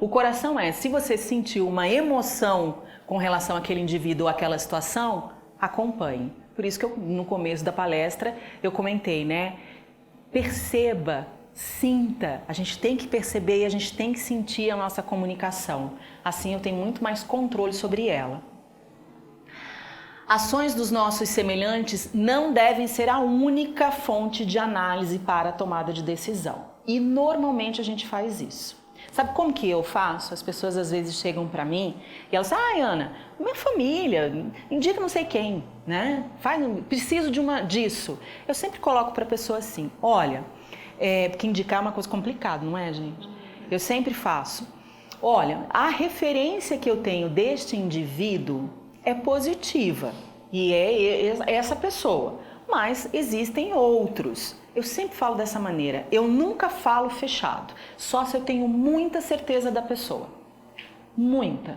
O coração se você sentiu uma emoção com relação àquele indivíduo ou àquela situação, acompanhe. Por isso que no começo da palestra eu comentei, né? Perceba, sinta. A gente tem que perceber e a gente tem que sentir a nossa comunicação. Assim eu tenho muito mais controle sobre ela. Ações dos nossos semelhantes não devem ser a única fonte de análise para a tomada de decisão. E normalmente a gente faz isso. Sabe como que eu faço? As pessoas às vezes chegam para mim e elas dizem, Ana, minha família, indica não sei quem, né? Preciso disso. Eu sempre coloco para a pessoa assim, olha, porque indicar é uma coisa complicada, não é, gente? Eu sempre faço, olha, a referência que eu tenho deste indivíduo é positiva e é essa pessoa, mas existem outros. Eu sempre falo dessa maneira, eu nunca falo fechado, só se eu tenho muita certeza da pessoa, muita.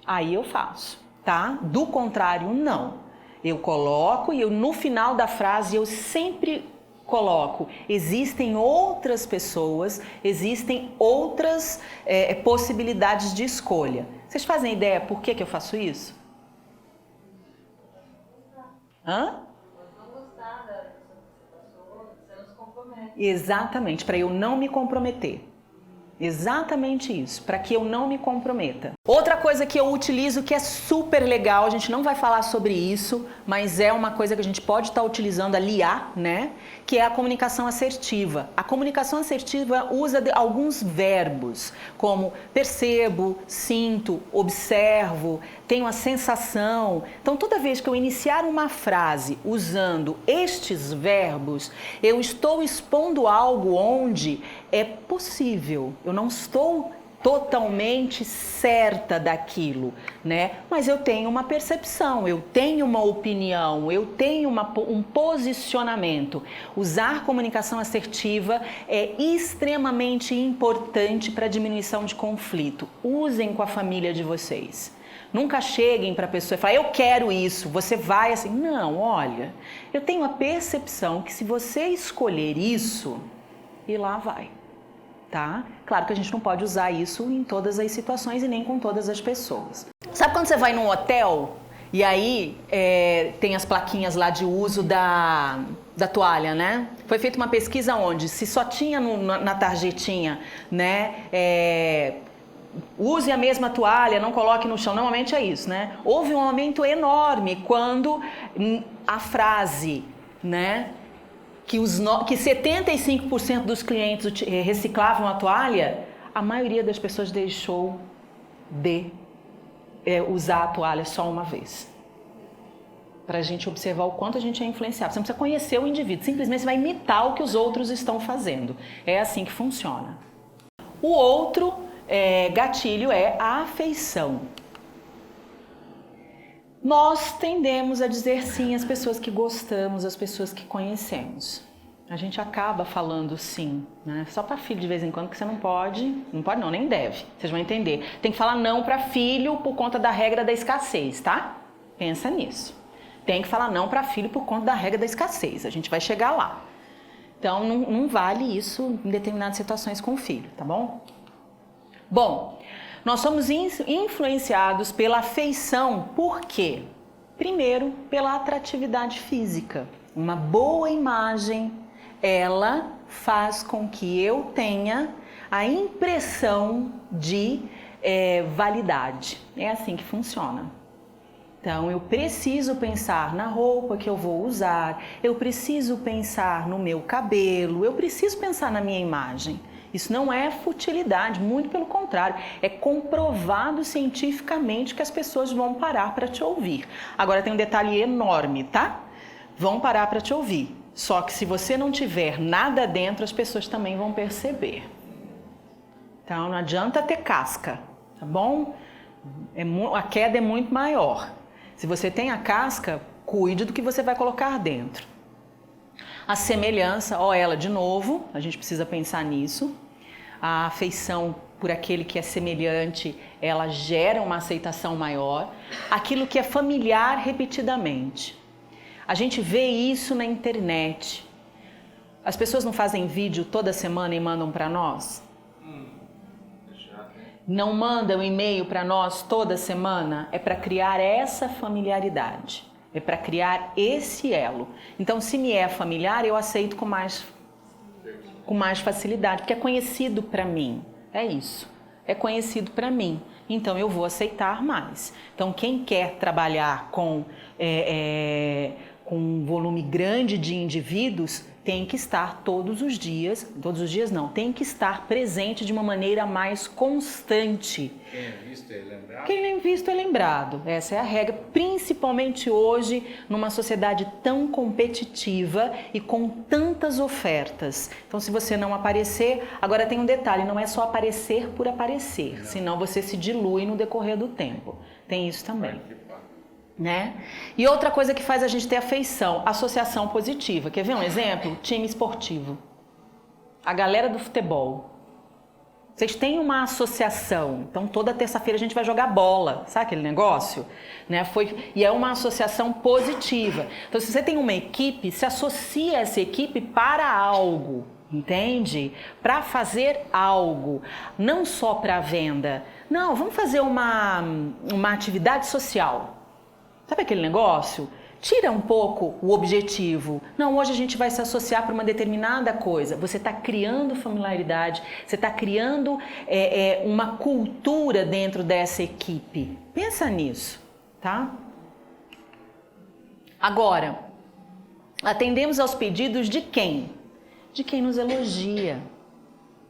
Aí eu faço, tá? Do contrário, não. Eu coloco e no final da frase eu sempre coloco, existem outras pessoas, existem outras possibilidades de escolha. Vocês fazem ideia por que eu faço isso? Hã? Exatamente, para eu não me comprometer. Exatamente isso, para que eu não me comprometa. Outra coisa que eu utilizo que é super legal, a gente não vai falar sobre isso, mas é uma coisa que a gente pode estar utilizando, aliar, né? Que é a comunicação assertiva. A comunicação assertiva usa alguns verbos, como percebo, sinto, observo, tenho a sensação. Então, toda vez que eu iniciar uma frase usando estes verbos, eu estou expondo algo onde é possível. Eu não estou totalmente certa daquilo, né? Mas eu tenho uma percepção, eu tenho uma opinião, eu tenho um posicionamento. Usar comunicação assertiva é extremamente importante para a diminuição de conflito. Usem com a família de vocês. Nunca cheguem para a pessoa e falem, eu quero isso, você vai assim. Não, olha, eu tenho a percepção que se você escolher isso, e lá vai. Tá? Claro que a gente não pode usar isso em todas as situações e nem com todas as pessoas. Sabe quando você vai num hotel e aí tem as plaquinhas lá de uso da toalha, né? Foi feita uma pesquisa onde se só tinha na tarjetinha, né? Use a mesma toalha, não coloque no chão. Normalmente é isso, né? Houve um aumento enorme quando a frase, né? Que 75% dos clientes reciclavam a toalha, a maioria das pessoas deixou de usar a toalha só uma vez. Para a gente observar o quanto a gente é influenciável. Você não precisa conhecer o indivíduo, simplesmente você vai imitar o que os outros estão fazendo. É assim que funciona. O outro gatilho é a afeição. Nós tendemos a dizer sim às pessoas que gostamos, às pessoas que conhecemos. A gente acaba falando sim, né? Só para filho de vez em quando, que você não pode não, nem deve. Vocês vão entender. Tem que falar não para filho por conta da regra da escassez, tá? Pensa nisso. Tem que falar não para filho por conta da regra da escassez. A gente vai chegar lá. Então, não vale isso em determinadas situações com o filho, tá bom? Bom, nós somos influenciados pela afeição, por quê? Primeiro, pela atratividade física. Uma boa imagem, ela faz com que eu tenha a impressão de validade. É assim que funciona. Então, eu preciso pensar na roupa que eu vou usar, eu preciso pensar no meu cabelo, eu preciso pensar na minha imagem. Isso não é futilidade, muito pelo contrário, é comprovado cientificamente que as pessoas vão parar para te ouvir. Agora tem um detalhe enorme, tá? Vão parar para te ouvir, só que se você não tiver nada dentro, as pessoas também vão perceber. Então não adianta ter casca, tá bom? A queda é muito maior. Se você tem a casca, cuide do que você vai colocar dentro. A semelhança, ela de novo, a gente precisa pensar nisso. A afeição por aquele que é semelhante, ela gera uma aceitação maior. Aquilo que é familiar repetidamente. A gente vê isso na internet. As pessoas não fazem vídeo toda semana e mandam para nós? Não mandam e-mail para nós toda semana? É para criar essa familiaridade. É para criar esse elo. Então, se me é familiar, eu aceito com mais facilidade, porque é conhecido para mim. É isso. É conhecido para mim. Então, eu vou aceitar mais. Então, quem quer trabalhar com um volume grande de indivíduos, tem que estar todos os dias não, tem que estar presente de uma maneira mais constante. Quem é visto é lembrado? Quem é visto é lembrado, essa é a regra, principalmente hoje, numa sociedade tão competitiva e com tantas ofertas. Então, se você não aparecer, agora tem um detalhe, não é só aparecer por aparecer, senão você se dilui no decorrer do tempo. Tem isso também. Né? E outra coisa que faz a gente ter afeição, associação positiva. Quer ver um exemplo? Time esportivo. A galera do futebol. Vocês têm uma associação, então toda terça-feira a gente vai jogar bola, sabe aquele negócio? Né? E é uma associação positiva. Então, se você tem uma equipe, se associa a essa equipe para algo, entende? Para fazer algo, não só para venda. Não, vamos fazer uma atividade social. Sabe aquele negócio? Tira um pouco o objetivo. Não, hoje a gente vai se associar para uma determinada coisa. Você está criando familiaridade, você está criando uma cultura dentro dessa equipe. Pensa nisso, tá? Agora, atendemos aos pedidos de quem? De quem nos elogia.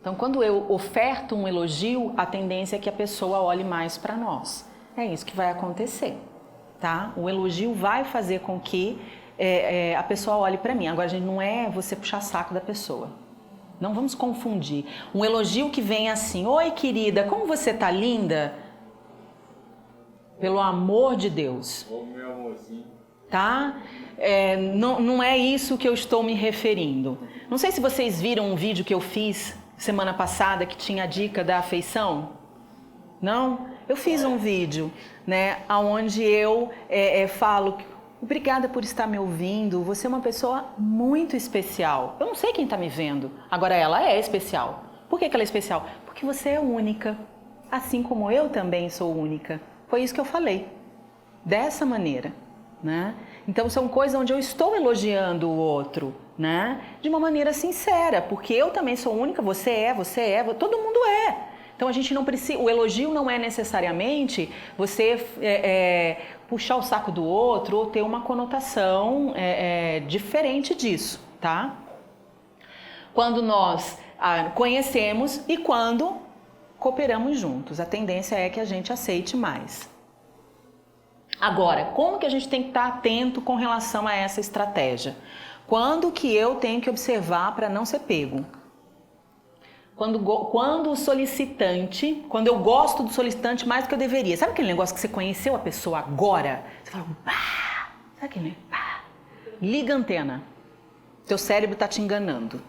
Então, quando eu oferto um elogio, a tendência é que a pessoa olhe mais para nós. É isso que vai acontecer. Tá? O elogio vai fazer com que a pessoa olhe para mim. Agora, gente, não é você puxar saco da pessoa. Não vamos confundir. Um elogio que vem assim: oi, querida, como você tá linda? Pelo amor de Deus. Ô, meu amorzinho. Tá? Não é isso que eu estou me referindo. Não sei se vocês viram um vídeo que eu fiz semana passada que tinha a dica da afeição. Não? Eu fiz um vídeo, né, onde eu falo: obrigada por estar me ouvindo, você é uma pessoa muito especial. Eu não sei quem está me vendo, agora ela é especial. Por que ela é especial? Porque você é única, assim como eu também sou única. Foi isso que eu falei, dessa maneira, né? Então são coisas onde eu estou elogiando o outro, né, de uma maneira sincera, porque eu também sou única, você é, todo mundo é. Então a gente não precisa, o elogio não é necessariamente você puxar o saco do outro ou ter uma conotação diferente disso, tá? Quando nós conhecemos e quando cooperamos juntos, a tendência é que a gente aceite mais. Agora, como que a gente tem que estar atento com relação a essa estratégia? Quando que eu tenho que observar para não ser pego? Quando o solicitante, quando eu gosto do solicitante mais do que eu deveria. Sabe aquele negócio que você conheceu a pessoa agora? Você fala, pá! Sabe aquele? Pá! Liga a antena. Teu cérebro está te enganando.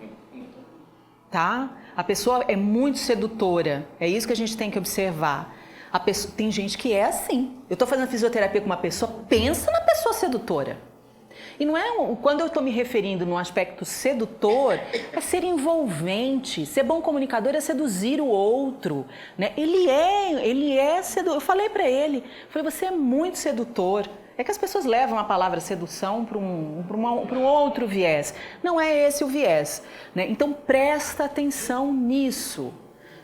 Tá? A pessoa é muito sedutora. É isso que a gente tem que observar. Tem gente que é assim. Eu estou fazendo fisioterapia com uma pessoa, pensa na pessoa sedutora. E não é, quando eu estou me referindo no aspecto sedutor, é ser envolvente, ser bom comunicador é seduzir o outro, né? Ele é sedutor. Eu falei para ele, você é muito sedutor. É que as pessoas levam a palavra sedução para um outro viés. Não é esse o viés, né? Então presta atenção nisso.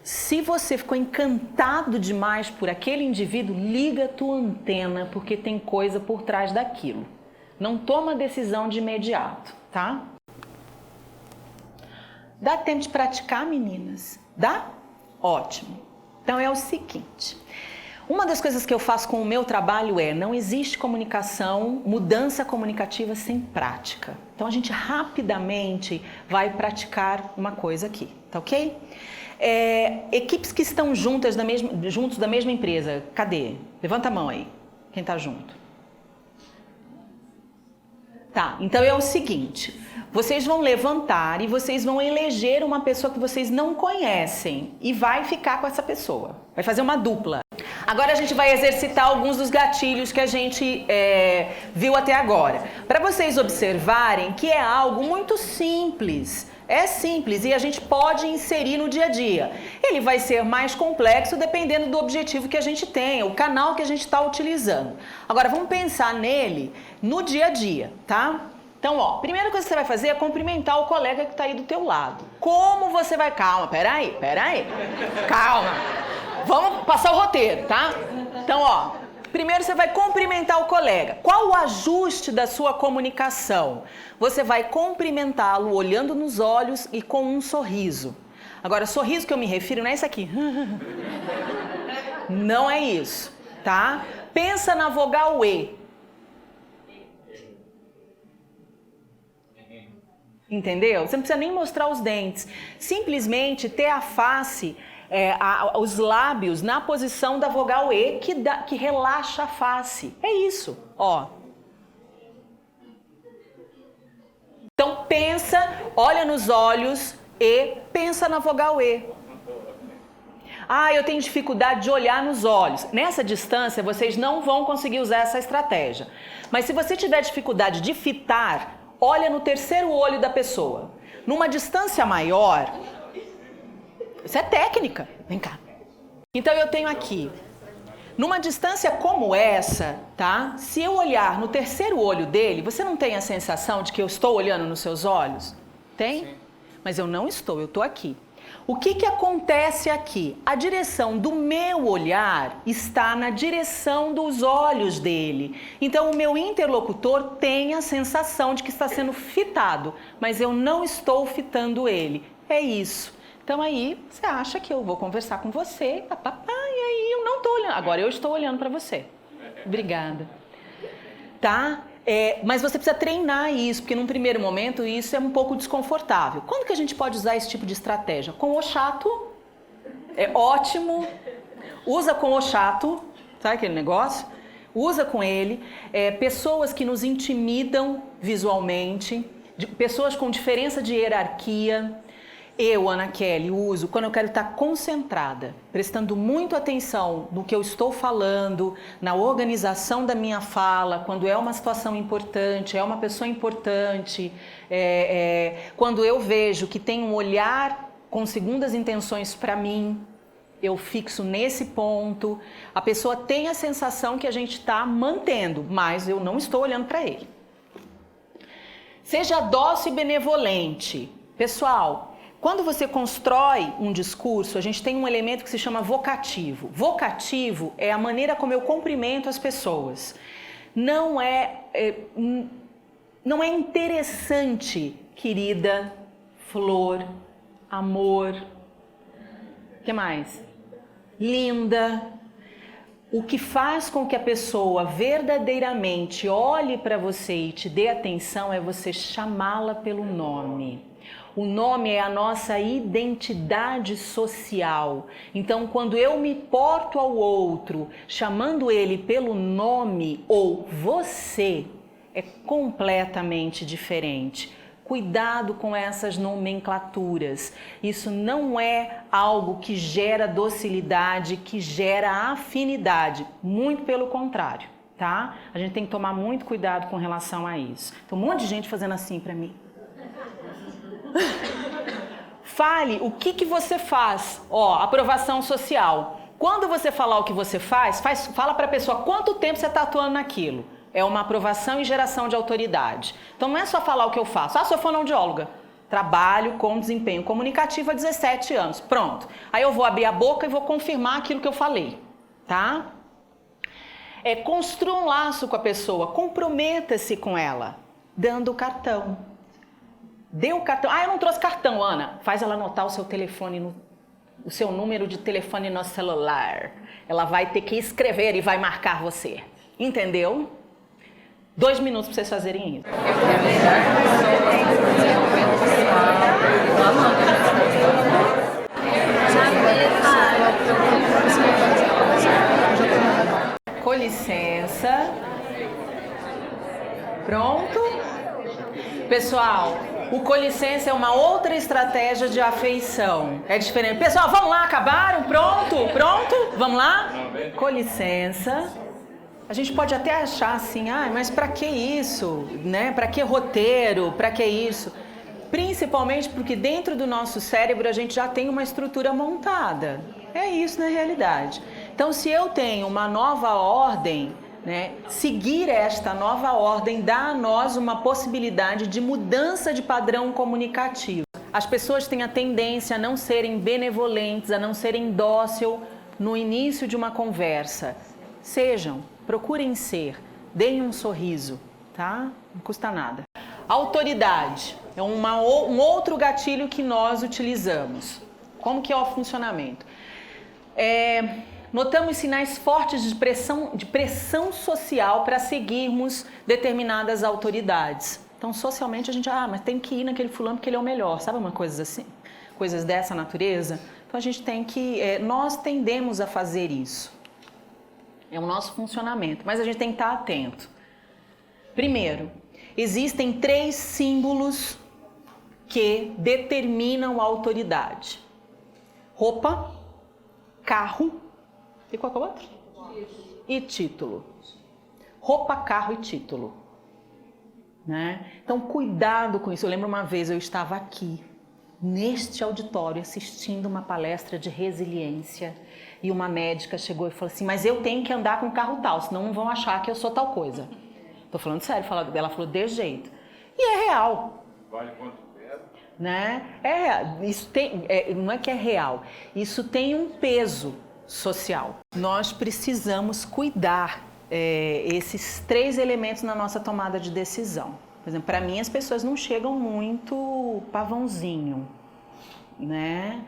Se você ficou encantado demais por aquele indivíduo, liga a tua antena, porque tem coisa por trás daquilo. Não toma decisão de imediato, tá? Dá tempo de praticar, meninas? Dá? Ótimo. Então é o seguinte, uma das coisas que eu faço com o meu trabalho não existe comunicação, mudança comunicativa sem prática. Então a gente rapidamente vai praticar uma coisa aqui, tá ok? Equipes que estão juntos da mesma empresa, cadê? Levanta a mão aí, quem tá junto. Tá, então é o seguinte, vocês vão levantar e vocês vão eleger uma pessoa que vocês não conhecem e vai ficar com essa pessoa, vai fazer uma dupla. Agora a gente vai exercitar alguns dos gatilhos que a gente viu até agora, para vocês observarem que é algo muito simples. É simples e a gente pode inserir no dia a dia. Ele vai ser mais complexo dependendo do objetivo que a gente tem, o canal que a gente está utilizando. Agora vamos pensar nele no dia a dia, tá? Então, primeira coisa que você vai fazer é cumprimentar o colega que está aí do teu lado. Como você vai... Calma, peraí. Calma. Vamos passar o roteiro, tá? Então, primeiro você vai cumprimentar o colega. Qual o ajuste da sua comunicação? Você vai cumprimentá-lo olhando nos olhos e com um sorriso. Agora, sorriso que eu me refiro não é isso aqui. Não é isso, tá? Pensa na vogal E. Entendeu? Você não precisa nem mostrar os dentes. Simplesmente ter a face... os lábios na posição da vogal E que relaxa a face. É isso, Então pensa, olha nos olhos e pensa na vogal E. Ah, eu tenho dificuldade de olhar nos olhos. Nessa distância, vocês não vão conseguir usar essa estratégia. Mas se você tiver dificuldade de fitar, olha no terceiro olho da pessoa. Numa distância maior, isso é técnica. Vem cá. Então eu tenho aqui, numa distância como essa, tá? Se eu olhar no terceiro olho dele, você não tem a sensação de que eu estou olhando nos seus olhos? Tem? Sim. Mas eu não estou, eu estou aqui. O que acontece aqui? A direção do meu olhar está na direção dos olhos dele. Então, o meu interlocutor tem a sensação de que está sendo fitado, mas eu não estou fitando ele. É isso. Então, aí, você acha que eu vou conversar com você, papapá, e aí eu não estou olhando. Agora, eu estou olhando para você. Obrigada. Tá? Mas você precisa treinar isso, porque num primeiro momento isso é um pouco desconfortável. Quando que a gente pode usar esse tipo de estratégia? Com o chato, é ótimo. Usa com o chato, sabe aquele negócio? Usa com ele. Pessoas que nos intimidam visualmente, pessoas com diferença de hierarquia. Eu, Ana Kelly, uso quando eu quero estar concentrada, prestando muito atenção no que eu estou falando, na organização da minha fala, quando é uma situação importante, é uma pessoa importante, quando eu vejo que tem um olhar com segundas intenções para mim, eu fixo nesse ponto, a pessoa tem a sensação que a gente está mantendo, mas eu não estou olhando para ele. Seja dócil e benevolente. Pessoal, quando você constrói um discurso, a gente tem um elemento que se chama vocativo. Vocativo é a maneira como eu cumprimento as pessoas. Não é interessante, querida, flor, amor, o que mais? Linda. O que faz com que a pessoa verdadeiramente olhe para você e te dê atenção é você chamá-la pelo nome. O nome é a nossa identidade social. Então, quando eu me porto ao outro, chamando ele pelo nome ou você, é completamente diferente. Cuidado com essas nomenclaturas. Isso não é algo que gera docilidade, que gera afinidade. Muito pelo contrário, tá? A gente tem que tomar muito cuidado com relação a isso. Tem um monte de gente fazendo assim para mim. Fale o que você faz. Aprovação social. Quando você falar o que você faz, fala para a pessoa quanto tempo você está atuando naquilo. É uma aprovação e geração de autoridade. Então não é só falar o que eu faço. Sou fonoaudióloga. Trabalho com desempenho comunicativo há 17 anos. Pronto. Aí eu vou abrir a boca e vou confirmar aquilo que eu falei. Tá? Construa um laço com a pessoa. Comprometa-se com ela. Dando o cartão. Dê o cartão. Eu não trouxe cartão, Ana. Faz ela anotar o seu telefone, o seu número de telefone no celular. Ela vai ter que escrever e vai marcar você. Entendeu? 2 minutos para vocês fazerem isso. Com licença. Pronto? Pessoal, o com licença é uma outra estratégia de afeição. É diferente. Pessoal, vamos lá, acabaram? Pronto? Vamos lá? Com licença. A gente pode até achar assim, mas pra que isso? Né? Pra que roteiro? Pra que isso? Principalmente porque dentro do nosso cérebro a gente já tem uma estrutura montada. É isso na realidade. Então, se eu tenho uma nova ordem, seguir esta nova ordem dá a nós uma possibilidade de mudança de padrão comunicativo. As pessoas têm a tendência a não serem benevolentes, a não serem dóceis no início de uma conversa. Procurem ser, deem um sorriso, tá? Não custa nada. Autoridade é um outro gatilho que nós utilizamos. Como que é o funcionamento? Notamos sinais fortes de pressão social para seguirmos determinadas autoridades. Então, socialmente, a gente, mas tem que ir naquele fulano porque ele é o melhor. Sabe uma coisa assim? Coisas dessa natureza? Então, a gente tem que... nós tendemos a fazer isso. É o nosso funcionamento, mas a gente tem que estar atento. Primeiro, existem 3 símbolos que determinam a autoridade. Roupa, carro. E qual que é o outro? E título. Roupa, carro e título. Né? Então, cuidado com isso. Eu lembro uma vez, eu estava aqui, neste auditório, assistindo uma palestra de resiliência, e uma médica chegou e falou assim, mas eu tenho que andar com carro tal, senão não vão achar que eu sou tal coisa. Tô falando sério, ela falou desse jeito. E é real. Vale quanto peso? Né? Isso não é que é real, isso tem um peso social. Nós precisamos cuidar esses 3 elementos na nossa tomada de decisão. Por exemplo, para mim as pessoas não chegam muito pavãozinho, né?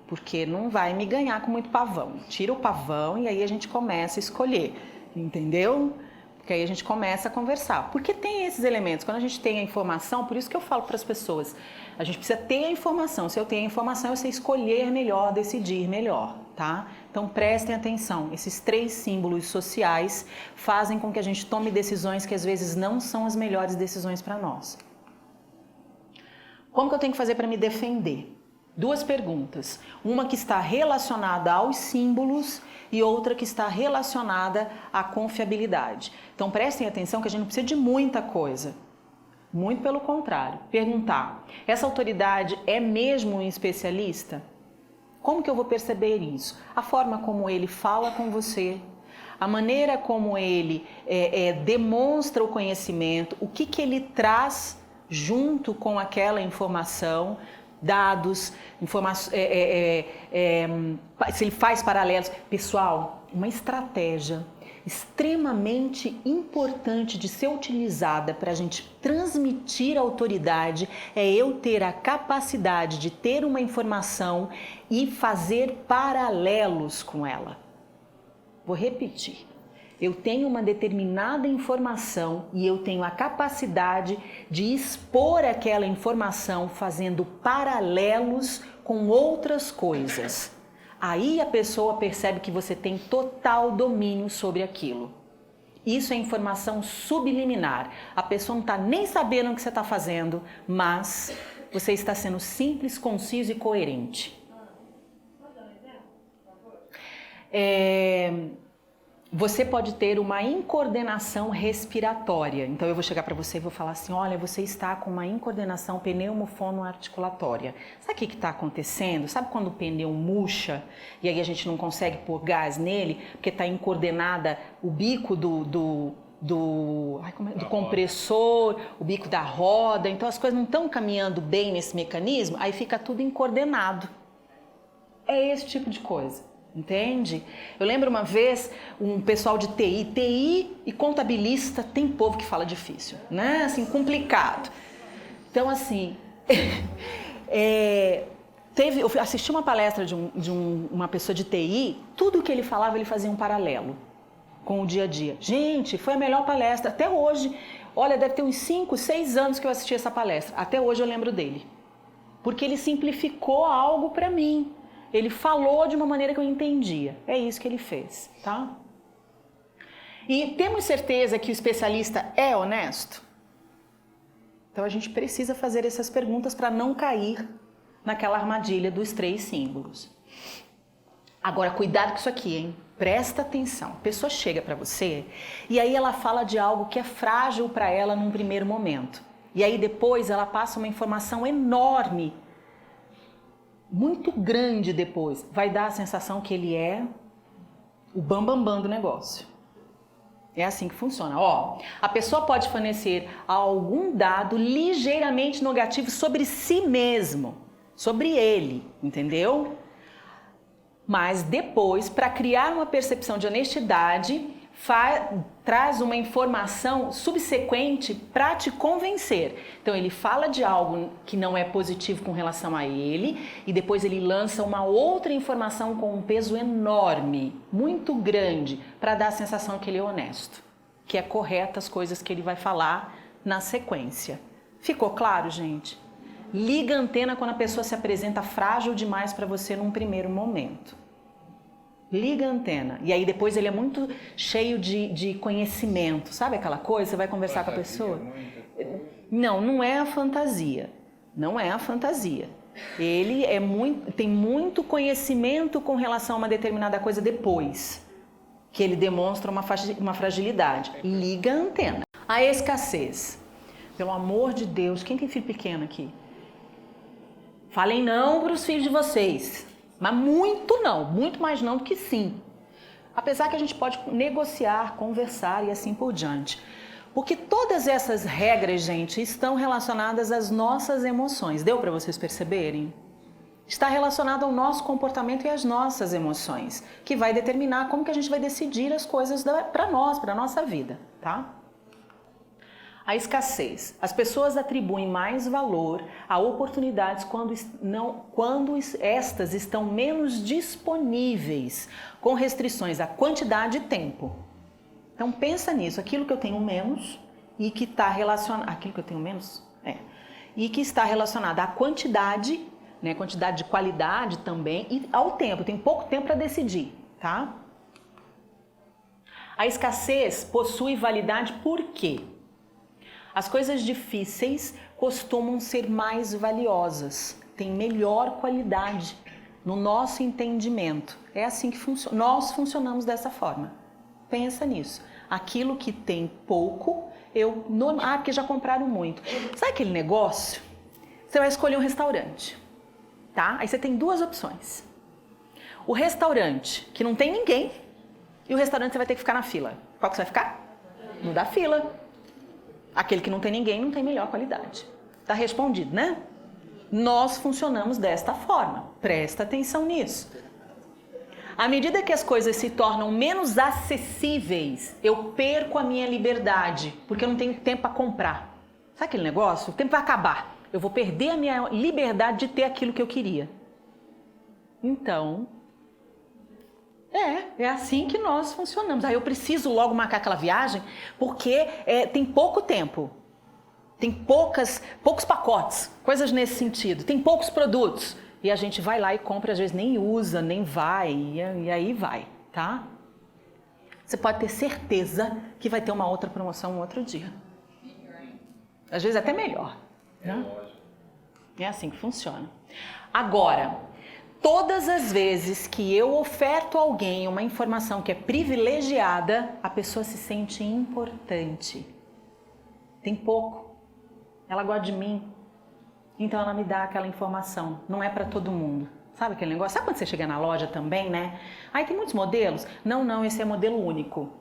Porque não vai me ganhar com muito pavão. Tira o pavão e aí a gente começa a escolher, entendeu? Porque aí a gente começa a conversar. Porque tem esses elementos, quando a gente tem a informação, por isso que eu falo para as pessoas, a gente precisa ter a informação. Se eu tenho a informação, eu sei escolher melhor, decidir melhor, tá? Então prestem atenção, esses 3 símbolos sociais fazem com que a gente tome decisões que às vezes não são as melhores decisões para nós. Como que eu tenho que fazer para me defender? 2 perguntas, uma que está relacionada aos símbolos e outra que está relacionada à confiabilidade. Então prestem atenção que a gente não precisa de muita coisa, muito pelo contrário. Perguntar, essa autoridade é mesmo um especialista? Como que eu vou perceber isso? A forma como ele fala com você, a maneira como ele demonstra o conhecimento, o que ele traz junto com aquela informação, dados, se ele faz paralelos. Pessoal, uma estratégia extremamente importante de ser utilizada para a gente transmitir autoridade é eu ter a capacidade de ter uma informação e fazer paralelos com ela. Vou repetir. Eu tenho uma determinada informação e eu tenho a capacidade de expor aquela informação fazendo paralelos com outras coisas. Aí a pessoa percebe que você tem total domínio sobre aquilo. Isso é informação subliminar. A pessoa não está nem sabendo o que você está fazendo, mas você está sendo simples, conciso e coerente. Você pode ter uma incoordenação respiratória. Então eu vou chegar para você e vou falar assim, olha, você está com uma incoordenação pneumofonoarticulatória. Sabe o que está acontecendo? Sabe quando o pneu murcha e aí a gente não consegue pôr gás nele porque está incoordenada o bico do compressor, o bico da roda, então as coisas não estão caminhando bem nesse mecanismo, aí fica tudo incoordenado. É esse tipo de coisa. Entende? Eu lembro uma vez um pessoal de TI e contabilista, tem povo que fala difícil, né? Assim, complicado. Então, assim, eu assisti uma palestra de uma pessoa de TI, tudo que ele falava, ele fazia um paralelo com o dia a dia. Gente, foi a melhor palestra, até hoje, olha, deve ter uns 5, 6 anos que eu assisti essa palestra, até hoje eu lembro dele. Porque ele simplificou algo para mim. Ele falou de uma maneira que eu entendia. É isso que ele fez, tá? E temos certeza que o especialista é honesto? Então a gente precisa fazer essas perguntas para não cair naquela armadilha dos 3 símbolos. Agora, cuidado com isso aqui, hein? Presta atenção. A pessoa chega para você e aí ela fala de algo que é frágil para ela num primeiro momento. E aí depois ela passa uma informação enorme, muito grande depois, vai dar a sensação que ele é o bambambam do negócio. É assim que funciona. Ó, a pessoa pode fornecer algum dado ligeiramente negativo sobre si mesmo, sobre ele, entendeu? Mas depois, para criar uma percepção de honestidade, traz uma informação subsequente para te convencer. Então ele fala de algo que não é positivo com relação a ele e depois ele lança uma outra informação com um peso enorme, muito grande, para dar a sensação que ele é honesto, que é correta as coisas que ele vai falar na sequência. Ficou claro, gente? Liga a antena quando a pessoa se apresenta frágil demais para você num primeiro momento. Liga a antena. E aí depois ele é muito cheio de conhecimento. Sabe aquela coisa? Você vai conversar com a pessoa? Não é a fantasia. Não é a fantasia. Ele tem muito conhecimento com relação a uma determinada coisa depois que ele demonstra uma fragilidade. Liga a antena. A escassez. Pelo amor de Deus, quem tem filho pequeno aqui? Falem não para os filhos de vocês. Mas muito não, muito mais não do que sim. Apesar que a gente pode negociar, conversar e assim por diante. Porque todas essas regras, gente, estão relacionadas às nossas emoções. Deu para vocês perceberem? Está relacionado ao nosso comportamento e às nossas emoções, que vai determinar como que a gente vai decidir as coisas para nós, para a nossa vida, tá? A escassez. As pessoas atribuem mais valor a oportunidades quando estas estão menos disponíveis, com restrições à quantidade e tempo. Então pensa nisso, aquilo que eu tenho menos e que está relacionado... Aquilo que eu tenho menos? E que está relacionado à quantidade, né, quantidade de qualidade também, e ao tempo. Tem pouco tempo para decidir, tá? A escassez possui validade por quê? As coisas difíceis costumam ser mais valiosas, têm melhor qualidade no nosso entendimento. É assim que funciona. Nós funcionamos dessa forma. Pensa nisso. Aquilo que tem pouco, porque já compraram muito. Sabe aquele negócio? Você vai escolher um restaurante, tá? Aí você tem duas opções. O restaurante que não tem ninguém e o restaurante que você vai ter que ficar na fila. Qual que você vai ficar? No da fila. Aquele que não tem ninguém não tem melhor qualidade. Tá respondido, né? Nós funcionamos desta forma. Presta atenção nisso. À medida que as coisas se tornam menos acessíveis, eu perco a minha liberdade, porque eu não tenho tempo para comprar. Sabe aquele negócio? O tempo vai acabar. Eu vou perder a minha liberdade de ter aquilo que eu queria. Então, é assim que nós funcionamos. Aí eu preciso logo marcar aquela viagem, porque tem pouco tempo. Tem poucos pacotes, coisas nesse sentido. Tem poucos produtos. E a gente vai lá e compra, às vezes nem usa, nem vai, e aí vai, tá? Você pode ter certeza que vai ter uma outra promoção um outro dia. Às vezes até melhor. Né? É assim que funciona. Agora, todas as vezes que eu oferto a alguém uma informação que é privilegiada, a pessoa se sente importante. Tem pouco. Ela gosta de mim. Então ela me dá aquela informação, não é para todo mundo. Sabe aquele negócio? Sabe quando você chega na loja também, né? Aí tem muitos modelos? Não, esse é modelo único.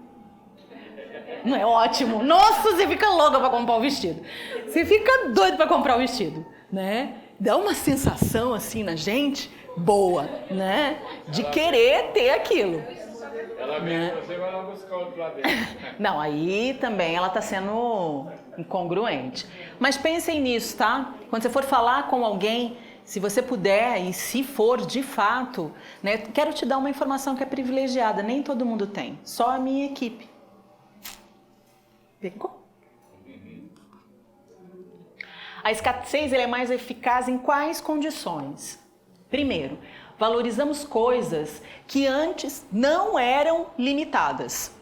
Não é ótimo? Nossa, você fica louca para comprar o vestido. Você fica doido para comprar o vestido, né? Dá uma sensação assim na gente boa, né? De querer ter aquilo. Ela vem com você, vai lá buscar outro lá dentro. Não, aí também ela está sendo incongruente. Mas pensem nisso, tá? Quando você for falar com alguém, se você puder e se for de fato, né? Quero te dar uma informação que é privilegiada, nem todo mundo tem, só a minha equipe. Pegou? A escassez é mais eficaz em quais condições? Primeiro, valorizamos coisas que antes não eram limitadas.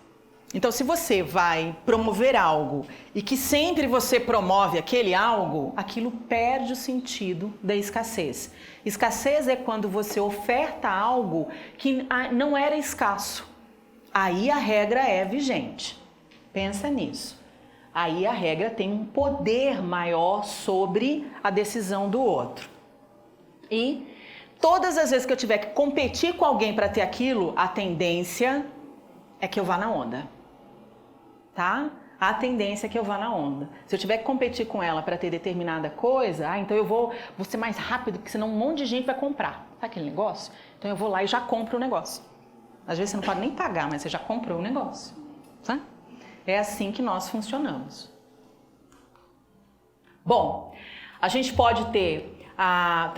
Então, se você vai promover algo e que sempre você promove aquele algo, aquilo perde o sentido da escassez. Escassez é quando você oferta algo que não era escasso. Aí a regra é vigente. Pensa nisso. Aí a regra tem um poder maior sobre a decisão do outro. E todas as vezes que eu tiver que competir com alguém para ter aquilo, a tendência é que eu vá na onda. Tá? A tendência é que eu vá na onda. Se eu tiver que competir com ela para ter determinada coisa, então eu vou ser mais rápido, porque senão um monte de gente vai comprar. Sabe aquele negócio? Então eu vou lá e já compro o negócio. Às vezes você não pode nem pagar, mas você já comprou o negócio. Tá? É assim que nós funcionamos. Bom, a gente pode ter a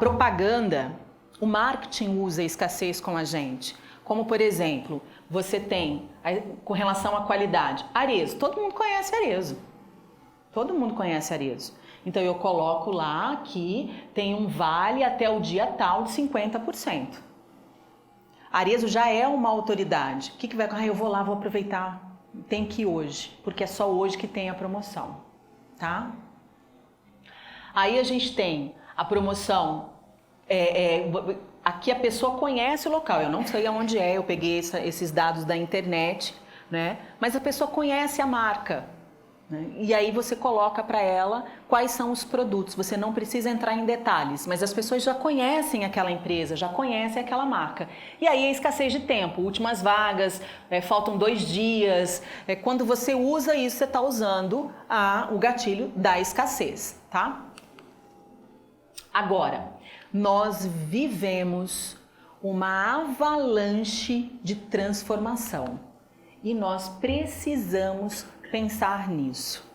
propaganda, o marketing usa a escassez com a gente. Como, por exemplo, você tem, com relação à qualidade, Arezzo. Todo mundo conhece Arezzo. Todo mundo conhece Arezzo. Então, eu coloco lá que tem um vale até o dia tal de 50%. Arezzo já é uma autoridade. O que vai acontecer? Eu vou lá, vou aproveitar. Tem que ir hoje, porque é só hoje que tem a promoção. Tá? Aí a gente tem a promoção, aqui a pessoa conhece o local, eu não sei aonde eu peguei esses dados da internet, né? Mas a pessoa conhece a marca, né? E aí você coloca para ela quais são os produtos, você não precisa entrar em detalhes, mas as pessoas já conhecem aquela empresa, já conhecem aquela marca. E aí a escassez de tempo, últimas vagas, faltam 2 dias, quando você usa isso, você está usando o gatilho da escassez, tá? Agora, nós vivemos uma avalanche de transformação e nós precisamos pensar nisso.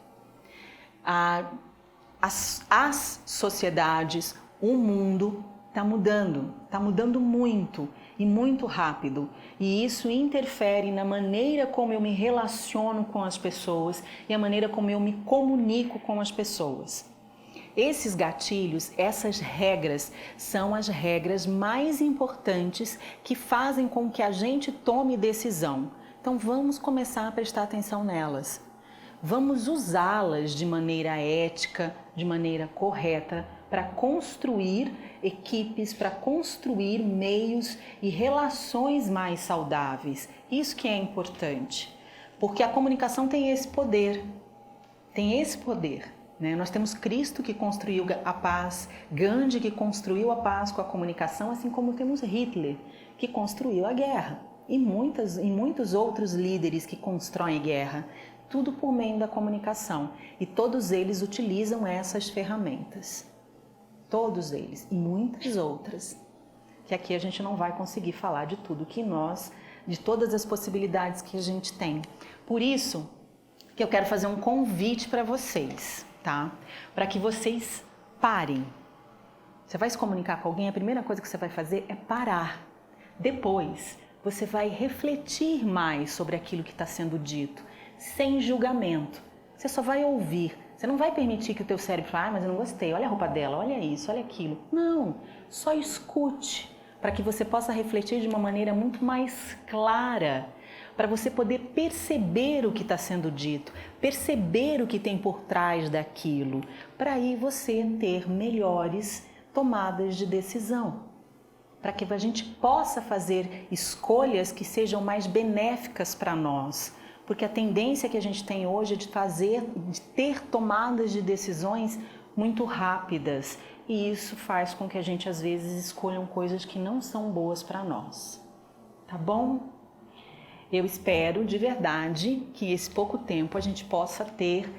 As sociedades, o mundo está mudando muito e muito rápido. E isso interfere na maneira como eu me relaciono com as pessoas e a maneira como eu me comunico com as pessoas. Esses gatilhos, essas regras, são as regras mais importantes que fazem com que a gente tome decisão. Então vamos começar a prestar atenção nelas. Vamos usá-las de maneira ética, de maneira correta, para construir equipes, para construir meios e relações mais saudáveis. Isso que é importante, porque a comunicação tem esse poder, né? Nós temos Cristo que construiu a paz, Gandhi que construiu a paz com a comunicação, assim como temos Hitler que construiu a guerra e muitos outros líderes que constroem guerra, tudo por meio da comunicação. E todos eles utilizam essas ferramentas, todos eles e muitas outras, que aqui a gente não vai conseguir falar de tudo de todas as possibilidades que a gente tem. Por isso que eu quero fazer um convite para vocês, tá? Para que vocês parem. Você vai se comunicar com alguém, a primeira coisa que você vai fazer é parar. Depois, você vai refletir mais sobre aquilo que está sendo dito, sem julgamento. Você só vai ouvir. Você não vai permitir que o teu cérebro fale, mas eu não gostei, olha a roupa dela, olha isso, olha aquilo. Não, só escute, para que você possa refletir de uma maneira muito mais clara, para você poder perceber o que está sendo dito, perceber o que tem por trás daquilo, para aí você ter melhores tomadas de decisão, para que a gente possa fazer escolhas que sejam mais benéficas para nós, porque a tendência que a gente tem hoje é de ter tomadas de decisões muito rápidas, e isso faz com que a gente às vezes escolham coisas que não são boas para nós, tá bom? Eu espero de verdade que esse pouco tempo a gente possa ter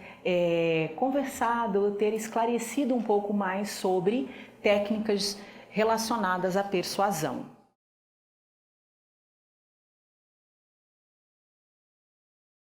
conversado, ter esclarecido um pouco mais sobre técnicas relacionadas à persuasão.